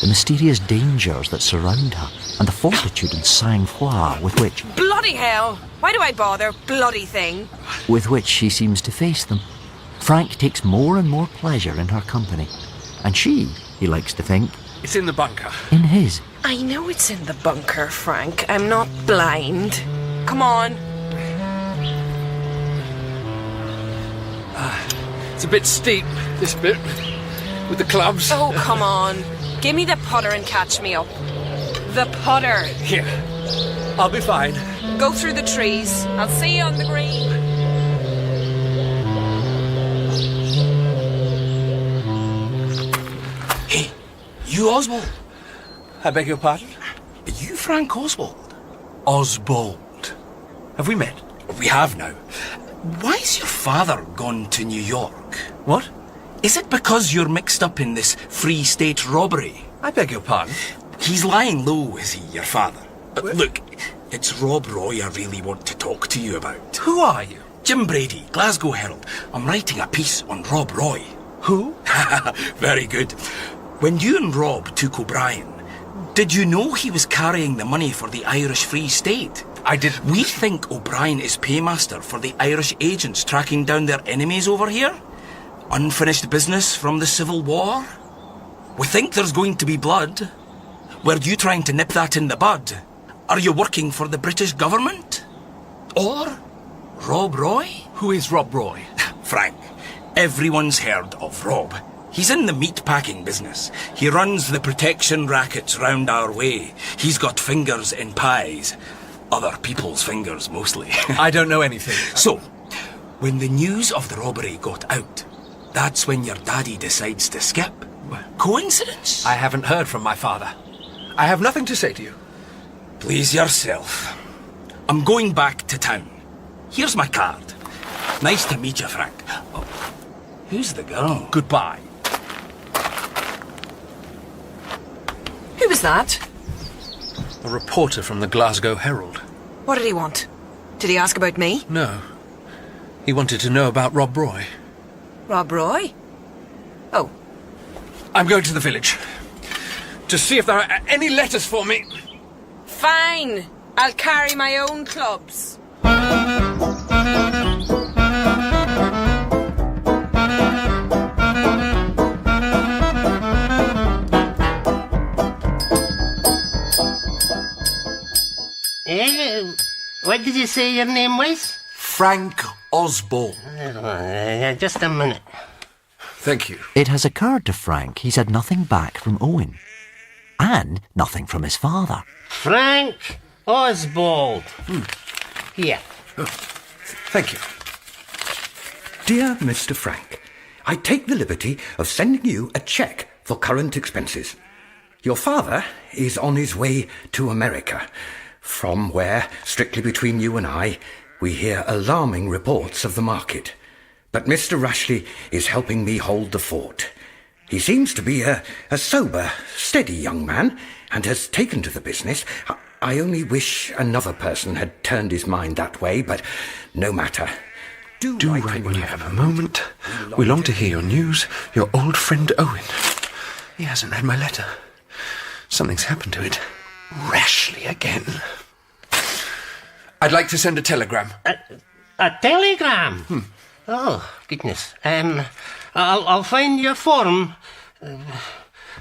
Speaker 1: The mysterious dangers that surround her and the fortitude and sang-froid with which...
Speaker 8: Bloody hell! Why do I bother? Bloody thing.
Speaker 1: With which she seems to face them. Frank takes more and more pleasure in her company. And she, he likes to think...
Speaker 3: It's in the bunker.
Speaker 1: In his.
Speaker 8: I know it's in the bunker, Frank. I'm not blind. Come on.
Speaker 3: It's a bit steep, this bit, with the clubs.
Speaker 8: Oh, come on. Give me the putter and catch me up. The putter.
Speaker 3: Here. I'll be fine.
Speaker 8: Go through the trees. I'll see you on the green.
Speaker 9: Hey, you Oswald?
Speaker 3: I beg your pardon?
Speaker 9: Are you Frank Oswald?
Speaker 3: Oswald. Have we met?
Speaker 9: We have now. Why's your father gone to New York?
Speaker 3: What?
Speaker 9: Is it because you're mixed up in this Free State robbery?
Speaker 3: I beg your pardon?
Speaker 9: He's lying low, is he, your father? But look, it's Rob Roy I really want to talk to you about.
Speaker 3: Who are you?
Speaker 9: Jim Brady, Glasgow Herald. I'm writing a piece on Rob Roy.
Speaker 3: Who?
Speaker 9: Very good. When you and Rob took O'Brien, did you know he was carrying the money for the Irish Free State?
Speaker 3: I didn't.
Speaker 9: We think O'Brien is paymaster for the Irish agents tracking down their enemies over here. Unfinished business from the Civil War. We think there's going to be blood. Were you trying to nip that in the bud? Are you working for the British government? Or Rob Roy?
Speaker 3: Who is Rob Roy?
Speaker 9: Frank, everyone's heard of Rob. He's in the meat-packing business. He runs the protection rackets round our way. He's got fingers in pies. Other people's fingers, mostly.
Speaker 3: I don't know anything.
Speaker 9: So, when the news of the robbery got out, that's when your daddy decides to skip. Coincidence?
Speaker 3: I haven't heard from my father. I have nothing to say to you.
Speaker 9: Please yourself. I'm going back to town. Here's my card. Nice to meet you, Frank. Oh, who's the girl?
Speaker 3: Goodbye.
Speaker 8: Who was that?
Speaker 3: A reporter from the Glasgow Herald.
Speaker 8: What did he want? Did he ask about me?
Speaker 3: No. He wanted to know about Rob Roy.
Speaker 8: Rob Roy? Oh.
Speaker 3: I'm going to the village to see if there are any letters for me.
Speaker 8: Fine. I'll carry my own clubs.
Speaker 11: What did you say your name was?
Speaker 9: Frank Oswald.
Speaker 11: Just a minute.
Speaker 3: Thank you.
Speaker 1: It has occurred to Frank he's had nothing back from Owen. And nothing from his father.
Speaker 11: Frank Oswald. Here.
Speaker 4: Thank you. Dear Mr. Frank,
Speaker 12: I take the liberty of sending you a cheque for current expenses. Your father is on his way to America, from where, strictly between you and I, we hear alarming reports of the market. But Mr. Rashleigh is helping me hold the fort. He seems to be a sober, steady young man, and has taken to the business. I only wish another person had turned his mind that way, but no matter.
Speaker 3: Do write when you have a moment. We long to hear your news. Your old friend Owen. He hasn't had my letter. Something's happened to it. Rashleigh again. I'd like to send a telegram.
Speaker 11: A telegram? Oh, goodness. I'll find your form.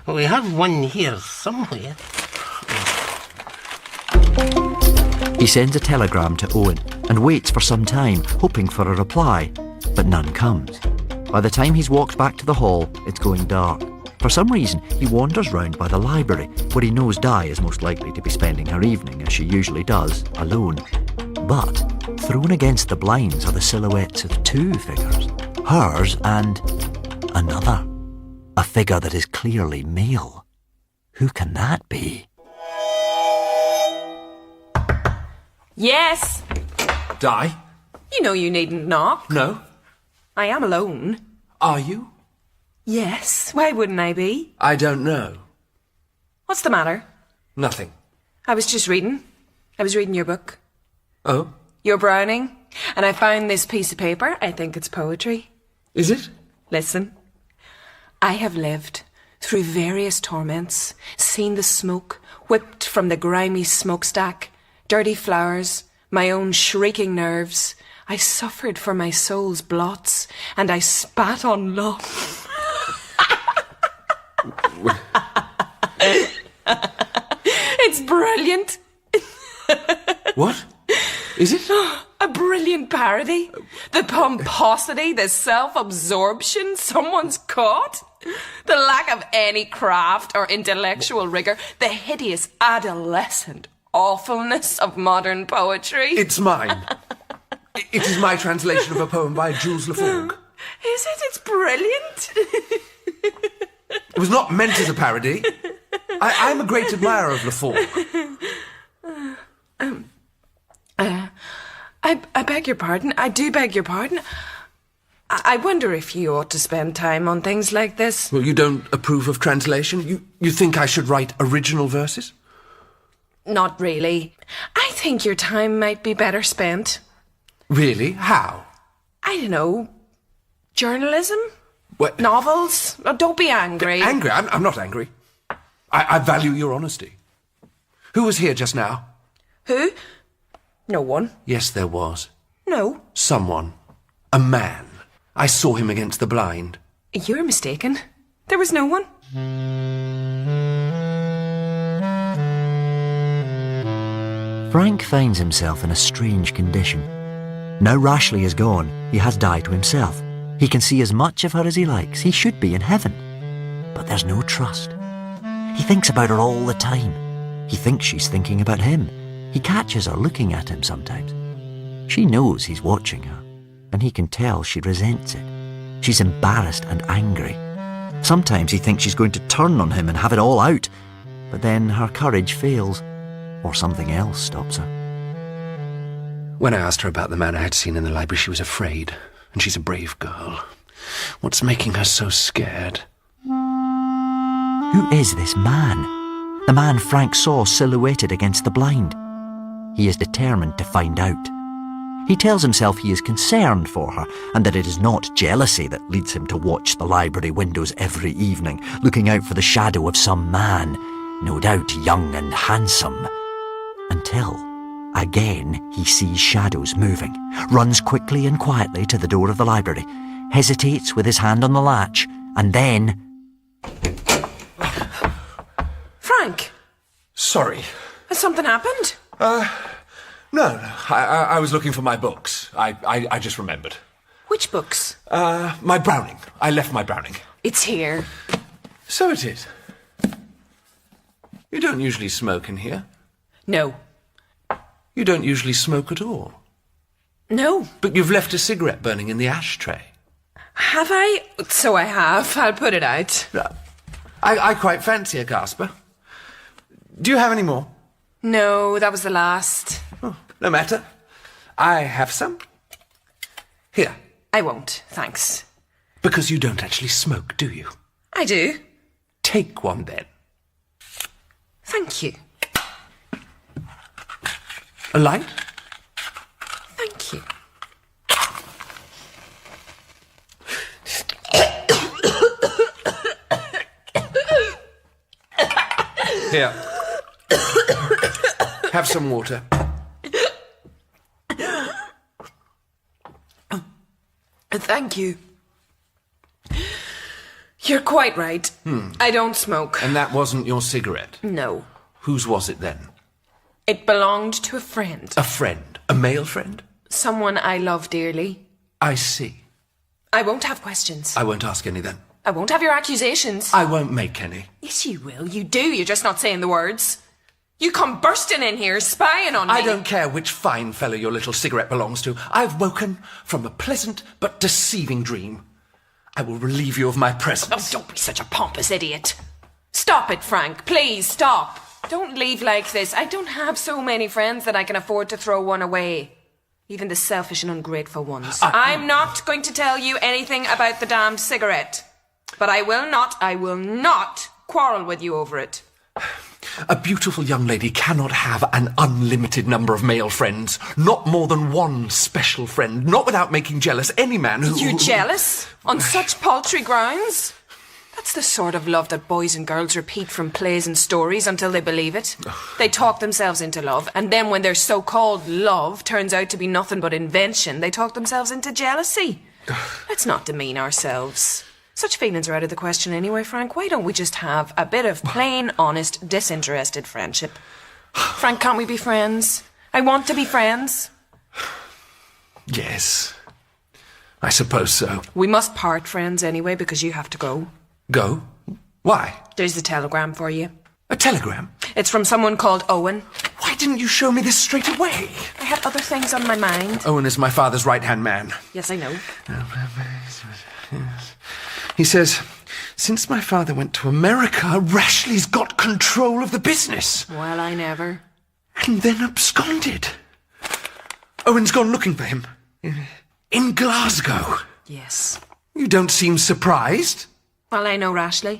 Speaker 11: We have one here somewhere.
Speaker 1: He sends a telegram to Owen and waits for some time, hoping for a reply, but none comes. By the time he's walked back to the hall, it's going dark. For some reason, he wanders round by the library, where he knows Di is most likely to be spending her evening, as she usually does, alone. But thrown against the blinds are the silhouettes of two figures, hers and another. A figure that is clearly male. Who can that be?
Speaker 8: Yes.
Speaker 3: Di?
Speaker 8: You know you needn't knock.
Speaker 3: No.
Speaker 8: I am alone.
Speaker 3: Are you?
Speaker 8: Yes. Why wouldn't I be?
Speaker 3: I don't know.
Speaker 8: What's the matter?
Speaker 3: Nothing.
Speaker 8: I was just reading. I was reading your book.
Speaker 3: Oh?
Speaker 8: Your Browning. And I found this piece of paper. I think it's poetry.
Speaker 3: Is it?
Speaker 8: Listen. I have lived through various torments, seen the smoke whipped from the grimy smokestack, dirty flowers, my own shrieking nerves. I suffered for my soul's blots, and I spat on love. It's brilliant.
Speaker 3: What? Is it?
Speaker 8: A brilliant parody. The pomposity, the self-absorption someone's caught. The lack of any craft or intellectual rigour. The hideous adolescent awfulness of modern poetry.
Speaker 3: It's mine. It is my translation of a poem by Jules Lefort.
Speaker 8: Is it? It's brilliant.
Speaker 3: It was not meant as a parody. I'm a great admirer of Lefort.
Speaker 8: I beg your pardon. I do beg your pardon. I wonder if you ought to spend time on things like this.
Speaker 3: Well, you don't approve of translation? You think I should write original verses?
Speaker 8: Not really. I think your time might be better spent.
Speaker 3: Really? How?
Speaker 8: I don't know. Journalism?
Speaker 3: What?
Speaker 8: Novels? Oh, don't be angry.
Speaker 3: Angry? I'm not angry. I value your honesty. Who was here just now?
Speaker 8: Who? No one.
Speaker 3: Yes, there was.
Speaker 8: No.
Speaker 3: Someone. A man. I saw him against the blind.
Speaker 8: You're mistaken. There was no one.
Speaker 1: Frank finds himself in a strange condition. Now Rashleigh is gone, he has Di to himself. He can see as much of her as he likes. He should be in heaven. But there's no trust. He thinks about her all the time. He thinks she's thinking about him. He catches her looking at him sometimes. She knows he's watching her, and he can tell she resents it. She's embarrassed and angry. Sometimes he thinks she's going to turn on him and have it all out, but then her courage fails, or something else stops her.
Speaker 3: When I asked her about the man I had seen in the library, she was afraid, and she's a brave girl. What's making her so scared?
Speaker 1: Who is this man? The man Frank saw silhouetted against the blind. He is determined to find out. He tells himself he is concerned for her and that it is not jealousy that leads him to watch the library windows every evening, looking out for the shadow of some man, no doubt young and handsome. Until, again, he sees shadows moving, runs quickly and quietly to the door of the library, hesitates with his hand on the latch, and then...
Speaker 8: Frank!
Speaker 3: Sorry.
Speaker 8: Has something happened?
Speaker 3: No. I was looking for my books. I just remembered.
Speaker 8: Which books?
Speaker 3: My Browning. I left my Browning.
Speaker 8: It's here.
Speaker 3: So it is. You don't usually smoke in here.
Speaker 8: No.
Speaker 3: You don't usually smoke at all.
Speaker 8: No.
Speaker 3: But you've left a cigarette burning in the ashtray.
Speaker 8: Have I? So I have. I'll put it out.
Speaker 3: I quite fancy a Gasper. Do you have any more?
Speaker 8: No, that was the last.
Speaker 3: Oh, no matter. I have some. Here.
Speaker 8: I won't, thanks.
Speaker 3: Because you don't actually smoke, do you?
Speaker 8: I do.
Speaker 3: Take one then.
Speaker 8: Thank you.
Speaker 3: A light?
Speaker 8: Thank you.
Speaker 3: Here. Have some water.
Speaker 8: Thank you. You're quite right. I don't smoke.
Speaker 3: And that wasn't your cigarette?
Speaker 8: No.
Speaker 3: Whose was it then?
Speaker 8: It belonged to a friend.
Speaker 3: A friend? A male friend?
Speaker 8: Someone I love dearly.
Speaker 3: I see.
Speaker 8: I won't have questions.
Speaker 3: I won't ask any then.
Speaker 8: I won't have your accusations.
Speaker 3: I won't make any.
Speaker 8: Yes, you will. You do. You're just not saying the words. You come bursting in here, spying on me.
Speaker 3: I don't care which fine fellow your little cigarette belongs to. I've woken from a pleasant but deceiving dream. I will relieve you of my presence.
Speaker 8: Oh, don't be such a pompous idiot. Stop it, Frank. Please, stop. Don't leave like this. I don't have so many friends that I can afford to throw one away. Even the selfish and ungrateful ones. I'm not going to tell you anything about the damned cigarette. But I will not quarrel with you over it.
Speaker 3: A beautiful young lady cannot have an unlimited number of male friends. Not more than one special friend. Not without making jealous any man who...
Speaker 8: You jealous? On such paltry grounds? That's the sort of love that boys and girls repeat from plays and stories until they believe it. They talk themselves into love, and then when their so-called love turns out to be nothing but invention, they talk themselves into jealousy. Let's not demean ourselves. Such feelings are out of the question anyway, Frank. Why don't we just have a bit of plain, honest, disinterested friendship? Frank, can't we be friends? I want to be friends.
Speaker 3: Yes, I suppose so.
Speaker 8: We must part friends anyway because you have to go.
Speaker 3: Go? Why?
Speaker 8: There's a telegram for you.
Speaker 3: A telegram?
Speaker 8: It's from someone called Owen.
Speaker 3: Why didn't you show me this straight away?
Speaker 8: I had other things on my mind.
Speaker 3: Owen is my father's right-hand man.
Speaker 8: Yes, I know.
Speaker 3: He says, since my father went to America, Rashleigh's got control of the business.
Speaker 8: Well, I never.
Speaker 3: And then absconded. Owen's gone looking for him. In Glasgow.
Speaker 8: Yes.
Speaker 3: You don't seem surprised.
Speaker 8: Well, I know Rashleigh.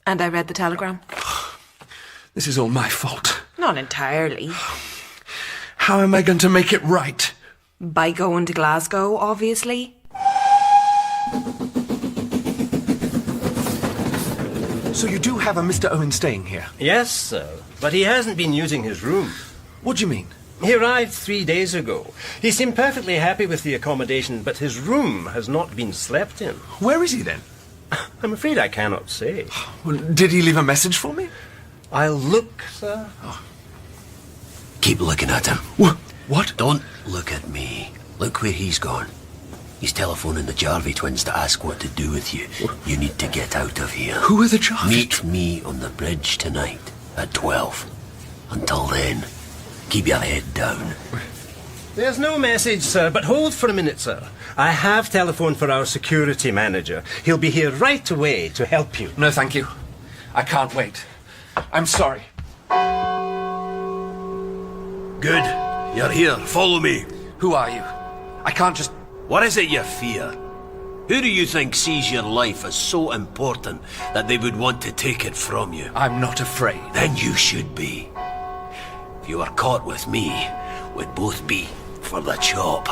Speaker 8: And I read the telegram.
Speaker 3: This is all my fault.
Speaker 8: Not entirely.
Speaker 3: How am I going to make it right?
Speaker 8: By going to Glasgow, obviously.
Speaker 3: So you do have a Mr. Owen staying here?
Speaker 7: Yes, sir. But he hasn't been using his room.
Speaker 3: What do you mean?
Speaker 7: He arrived 3 days ago. He seemed perfectly happy with the accommodation, but his room has not been slept in.
Speaker 3: Where is he then?
Speaker 7: I'm afraid I cannot say.
Speaker 3: Well, did he leave a message for me?
Speaker 7: I'll look, sir.
Speaker 6: Keep looking at him.
Speaker 3: What?
Speaker 6: Don't look at me. Look where he's gone. He's telephoning the Jarvie twins to ask what to do with you. You need to get out of here.
Speaker 3: Who are the Jarvie?
Speaker 6: Meet me on the bridge tonight at 12. Until then, keep your head down.
Speaker 7: There's no message, sir, but hold for a minute, sir. I have telephoned for our security manager. He'll be here right away to help you.
Speaker 3: No, thank you. I can't wait. I'm sorry.
Speaker 6: Good. You're here. Follow me.
Speaker 3: Who are you? I can't just...
Speaker 6: What is it you fear? Who do you think sees your life as so important that they would want to take it from you?
Speaker 3: I'm not afraid.
Speaker 6: Then you should be. If you were caught with me, we'd both be for the chop.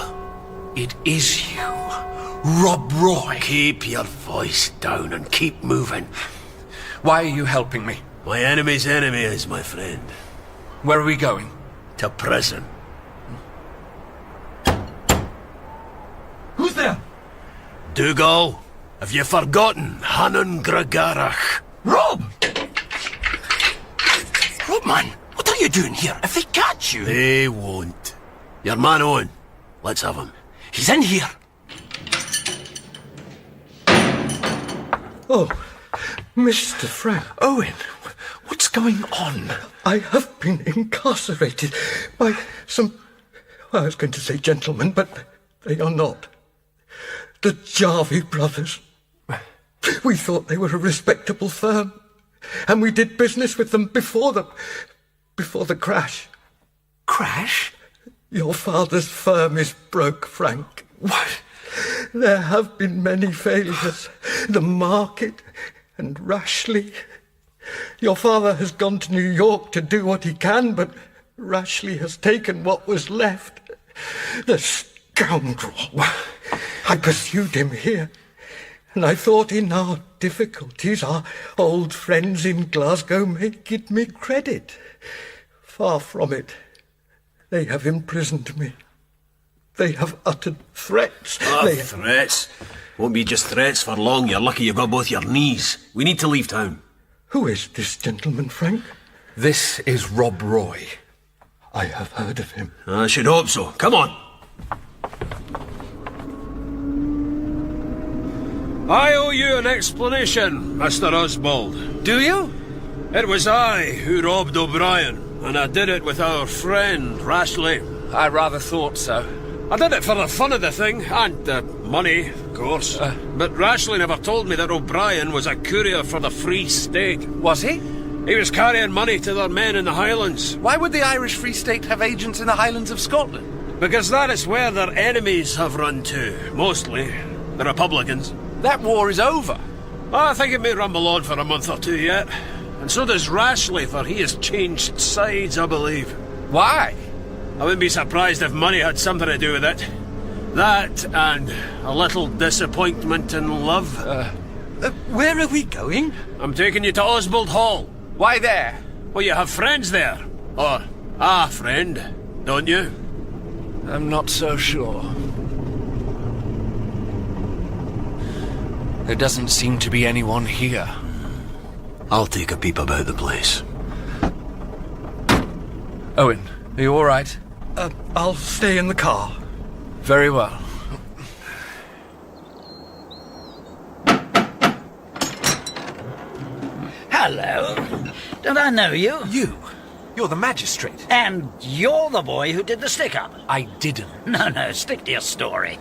Speaker 3: It is you, Rob Roy.
Speaker 6: Keep your voice down and keep moving.
Speaker 3: Why are you helping me?
Speaker 6: My enemy's enemy is my friend.
Speaker 3: Where are we going?
Speaker 6: To prison.
Speaker 4: Who's there?
Speaker 6: Dougal, have you forgotten Hannon Gregarach?
Speaker 9: Rob! Rob, man, what are you doing here? If they catch you...
Speaker 6: They won't. Your man Owen. Let's have him.
Speaker 9: He's in here.
Speaker 4: Oh, Mr. Frank.
Speaker 3: Owen, what's going on?
Speaker 4: I have been incarcerated by some... I was going to say gentlemen, but they are not. The Jarvie brothers. We thought they were a respectable firm, and we did business with them before the crash.
Speaker 3: Crash?
Speaker 4: Your father's firm is broke, Frank.
Speaker 3: What?
Speaker 4: There have been many failures. The market and Rashleigh. Your father has gone to New York to do what he can, but Rashleigh has taken what was left. The scoundrel. I pursued him here, and I thought in our difficulties our old friends in Glasgow may give me credit. Far from it. They have imprisoned me. They have uttered threats.
Speaker 6: Threats? Won't be just threats for long. You're lucky you've got both your knees. We need to leave town.
Speaker 4: Who is this gentleman, Frank?
Speaker 3: This is Rob Roy.
Speaker 4: I have heard of him.
Speaker 6: I should hope so. Come on. I owe you an explanation, Mr. Oswald.
Speaker 3: Do you?
Speaker 6: It was I who robbed O'Brien, and I did it with our friend, Rashleigh.
Speaker 3: I rather thought so.
Speaker 6: I did it for the fun of the thing, and the money, of course. But Rashleigh never told me that O'Brien was a courier for the Free State.
Speaker 3: Was he?
Speaker 6: He was carrying money to their men in the Highlands.
Speaker 3: Why would the Irish Free State have agents in the Highlands of Scotland?
Speaker 6: Because that is where their enemies have run to, mostly. The Republicans.
Speaker 3: That war is over.
Speaker 6: I think it may rumble on for a month or two yet. And so does Rashleigh, for he has changed sides, I believe.
Speaker 3: Why?
Speaker 6: I wouldn't be surprised if money had something to do with it. That and a little disappointment in love.
Speaker 4: Where are we going?
Speaker 6: I'm taking you to Oswald Hall.
Speaker 3: Why there?
Speaker 6: Well, you have friends there. Or a friend, don't you?
Speaker 3: I'm not so sure. There doesn't seem to be anyone here.
Speaker 6: I'll take a peep about the place.
Speaker 3: Owen, are you all right?
Speaker 4: I'll stay in the car.
Speaker 3: Very well.
Speaker 2: Hello. Don't I know you?
Speaker 3: You're the magistrate.
Speaker 2: And you're the boy who did the stick-up.
Speaker 3: I didn't.
Speaker 2: No, stick to your story.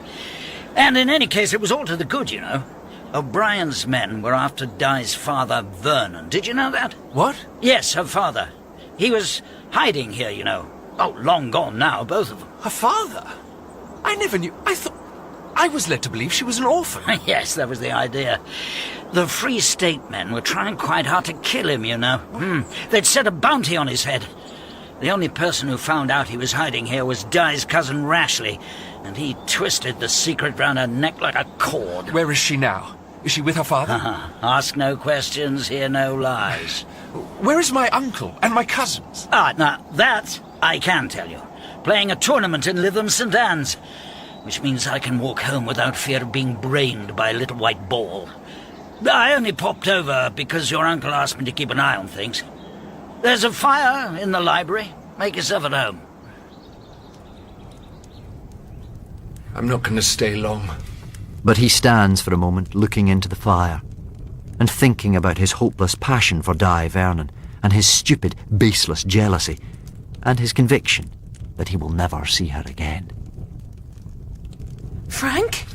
Speaker 2: And in any case, it was all to the good, you know. O'Brien's men were after Di's father, Vernon. Did you know that?
Speaker 3: What?
Speaker 2: Yes, her father. He was hiding here, you know. Oh, long gone now, both of them.
Speaker 3: Her father? I never knew. I was led to believe she was an orphan.
Speaker 2: Yes, that was the idea. The Free State men were trying quite hard to kill him, you know. They'd set a bounty on his head. The only person who found out he was hiding here was Di's cousin Rashleigh, and he twisted the secret round her neck like a cord.
Speaker 3: Where is she now? Is she with her father?
Speaker 2: Ask no questions, hear no lies.
Speaker 3: Where is my uncle and my cousins?
Speaker 2: Now, that I can tell you. Playing a tournament in Lytham St. Anne's, which means I can walk home without fear of being brained by a little white ball. I only popped over because your uncle asked me to keep an eye on things. There's a fire in the library. Make yourself at home.
Speaker 3: I'm not going to stay long.
Speaker 1: But he stands for a moment looking into the fire and thinking about his hopeless passion for Di Vernon and his stupid, baseless jealousy and his conviction that he will never see her again.
Speaker 8: Frank?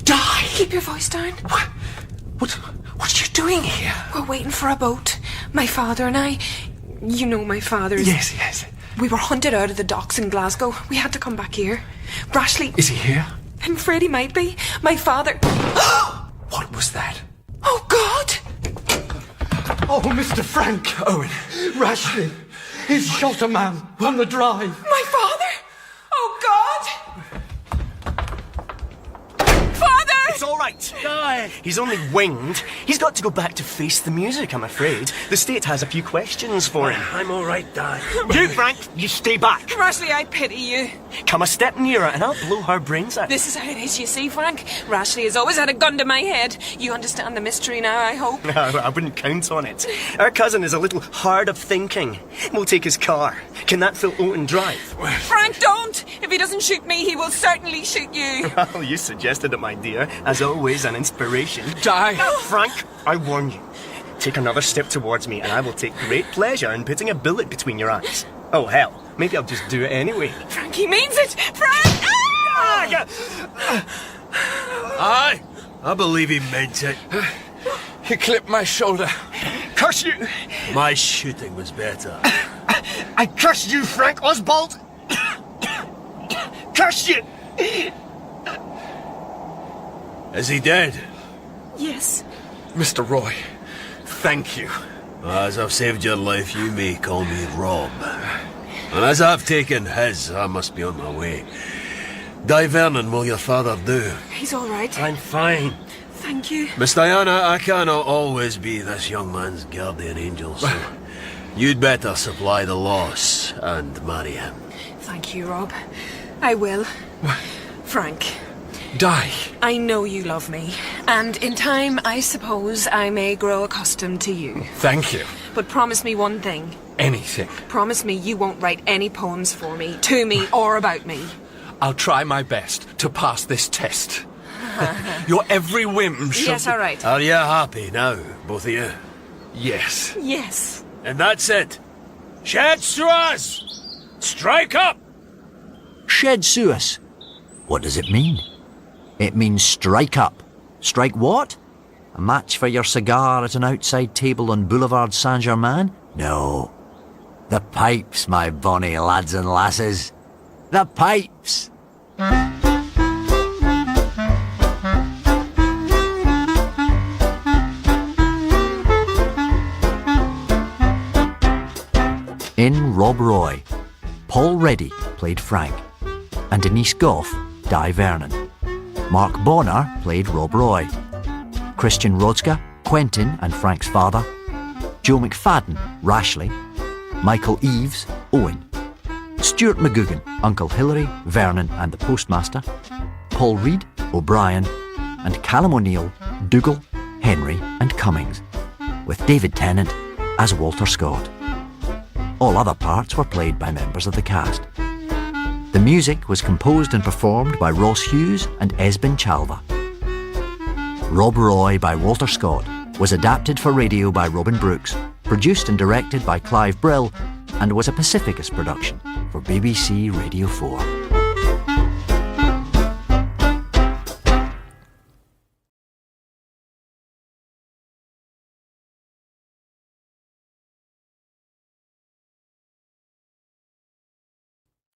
Speaker 3: Di!
Speaker 8: Keep your voice down.
Speaker 3: What are you doing here?
Speaker 8: We're waiting for a boat. My father and I... You know my father's...
Speaker 3: Yes.
Speaker 8: We were hunted out of the docks in Glasgow. We had to come back here. Rashleigh...
Speaker 3: Is he here?
Speaker 8: I'm afraid he might be. My father...
Speaker 3: What was that?
Speaker 8: Oh, God!
Speaker 4: Oh, Mr. Frank!
Speaker 3: Owen.
Speaker 4: Rashleigh! He's shot a man on the drive.
Speaker 8: My father? Oh, God! Father!
Speaker 10: It's all right. He's only winged. He's got to go back to face the music, I'm afraid. The state has a few questions for him.
Speaker 6: I'm all right, Di.
Speaker 10: You, Frank, you stay back.
Speaker 8: Rashleigh, I pity you.
Speaker 10: Come a step nearer and I'll blow her brains out.
Speaker 8: This is how it is, you see, Frank. Rashleigh has always had a gun to my head. You understand the mystery now, I hope.
Speaker 10: No, I wouldn't count on it. Our cousin is a little hard of thinking. We'll take his car. Can that fill Oaten Drive?
Speaker 8: Frank, don't! If he doesn't shoot me, he will certainly shoot you.
Speaker 10: Well, you suggested it, my dear. As always, an inspiration.
Speaker 3: Di!
Speaker 10: Frank, I warn you. Take another step towards me and I will take great pleasure in putting a bullet between your eyes. Oh, hell. Maybe I'll just do it anyway.
Speaker 8: Frank, he means it! Frank! Ah!
Speaker 6: Aye, I believe he meant it.
Speaker 3: He clipped my shoulder.
Speaker 10: Curse you!
Speaker 6: My shooting was better.
Speaker 10: I curse you, Frank Oswald! Curse you!
Speaker 6: Is he dead?
Speaker 8: Yes.
Speaker 3: Mr. Roy, thank you.
Speaker 6: As I've saved your life, you may call me Rob. And as I've taken his, I must be on my way. Di Vernon, will your father do?
Speaker 8: He's all right.
Speaker 6: I'm fine.
Speaker 8: Thank you.
Speaker 6: Miss Diana, I cannot always be this young man's guardian angel, so you'd better supply the loss and marry him.
Speaker 8: Thank you, Rob. I will. Frank.
Speaker 3: Di.
Speaker 8: I know you love me, and in time, I suppose I may grow accustomed to you.
Speaker 3: Thank you.
Speaker 8: But promise me one thing.
Speaker 3: Anything.
Speaker 8: Promise me you won't write any poems for me, to me, or about me.
Speaker 3: I'll try my best to pass this test. Your every whim shall...
Speaker 8: Yes, all right.
Speaker 6: Are you happy now, both of you?
Speaker 3: Yes.
Speaker 8: Yes.
Speaker 6: And that's it. Shed Suez! Strike up!
Speaker 1: Shed Suez. What does it mean? It means strike up. Strike what? A match for your cigar at an outside table on Boulevard Saint-Germain? No. The pipes, my bonny lads and lasses. The pipes! In Rob Roy, Paul Reddy played Frank, and Denise Gough, Di Vernon. Mark Bonner played Rob Roy. Christian Rodska, Quentin and Frank's father. Joe McFadden, Rashleigh. Michael Eaves, Owen. Stuart McGugan, Uncle Hilary, Vernon and the Postmaster. Paul Reed, O'Brien. And Callum O'Neill, Dougal, Henry and Cummings, with David Tennant as Walter Scott. All other parts were played by members of the cast. The music was composed and performed by Ross Hughes and Esben Chalva. Rob Roy by Walter Scott was adapted for radio by Robin Brooks, produced and directed by Clive Brill, and was a Pacificus production for BBC Radio 4.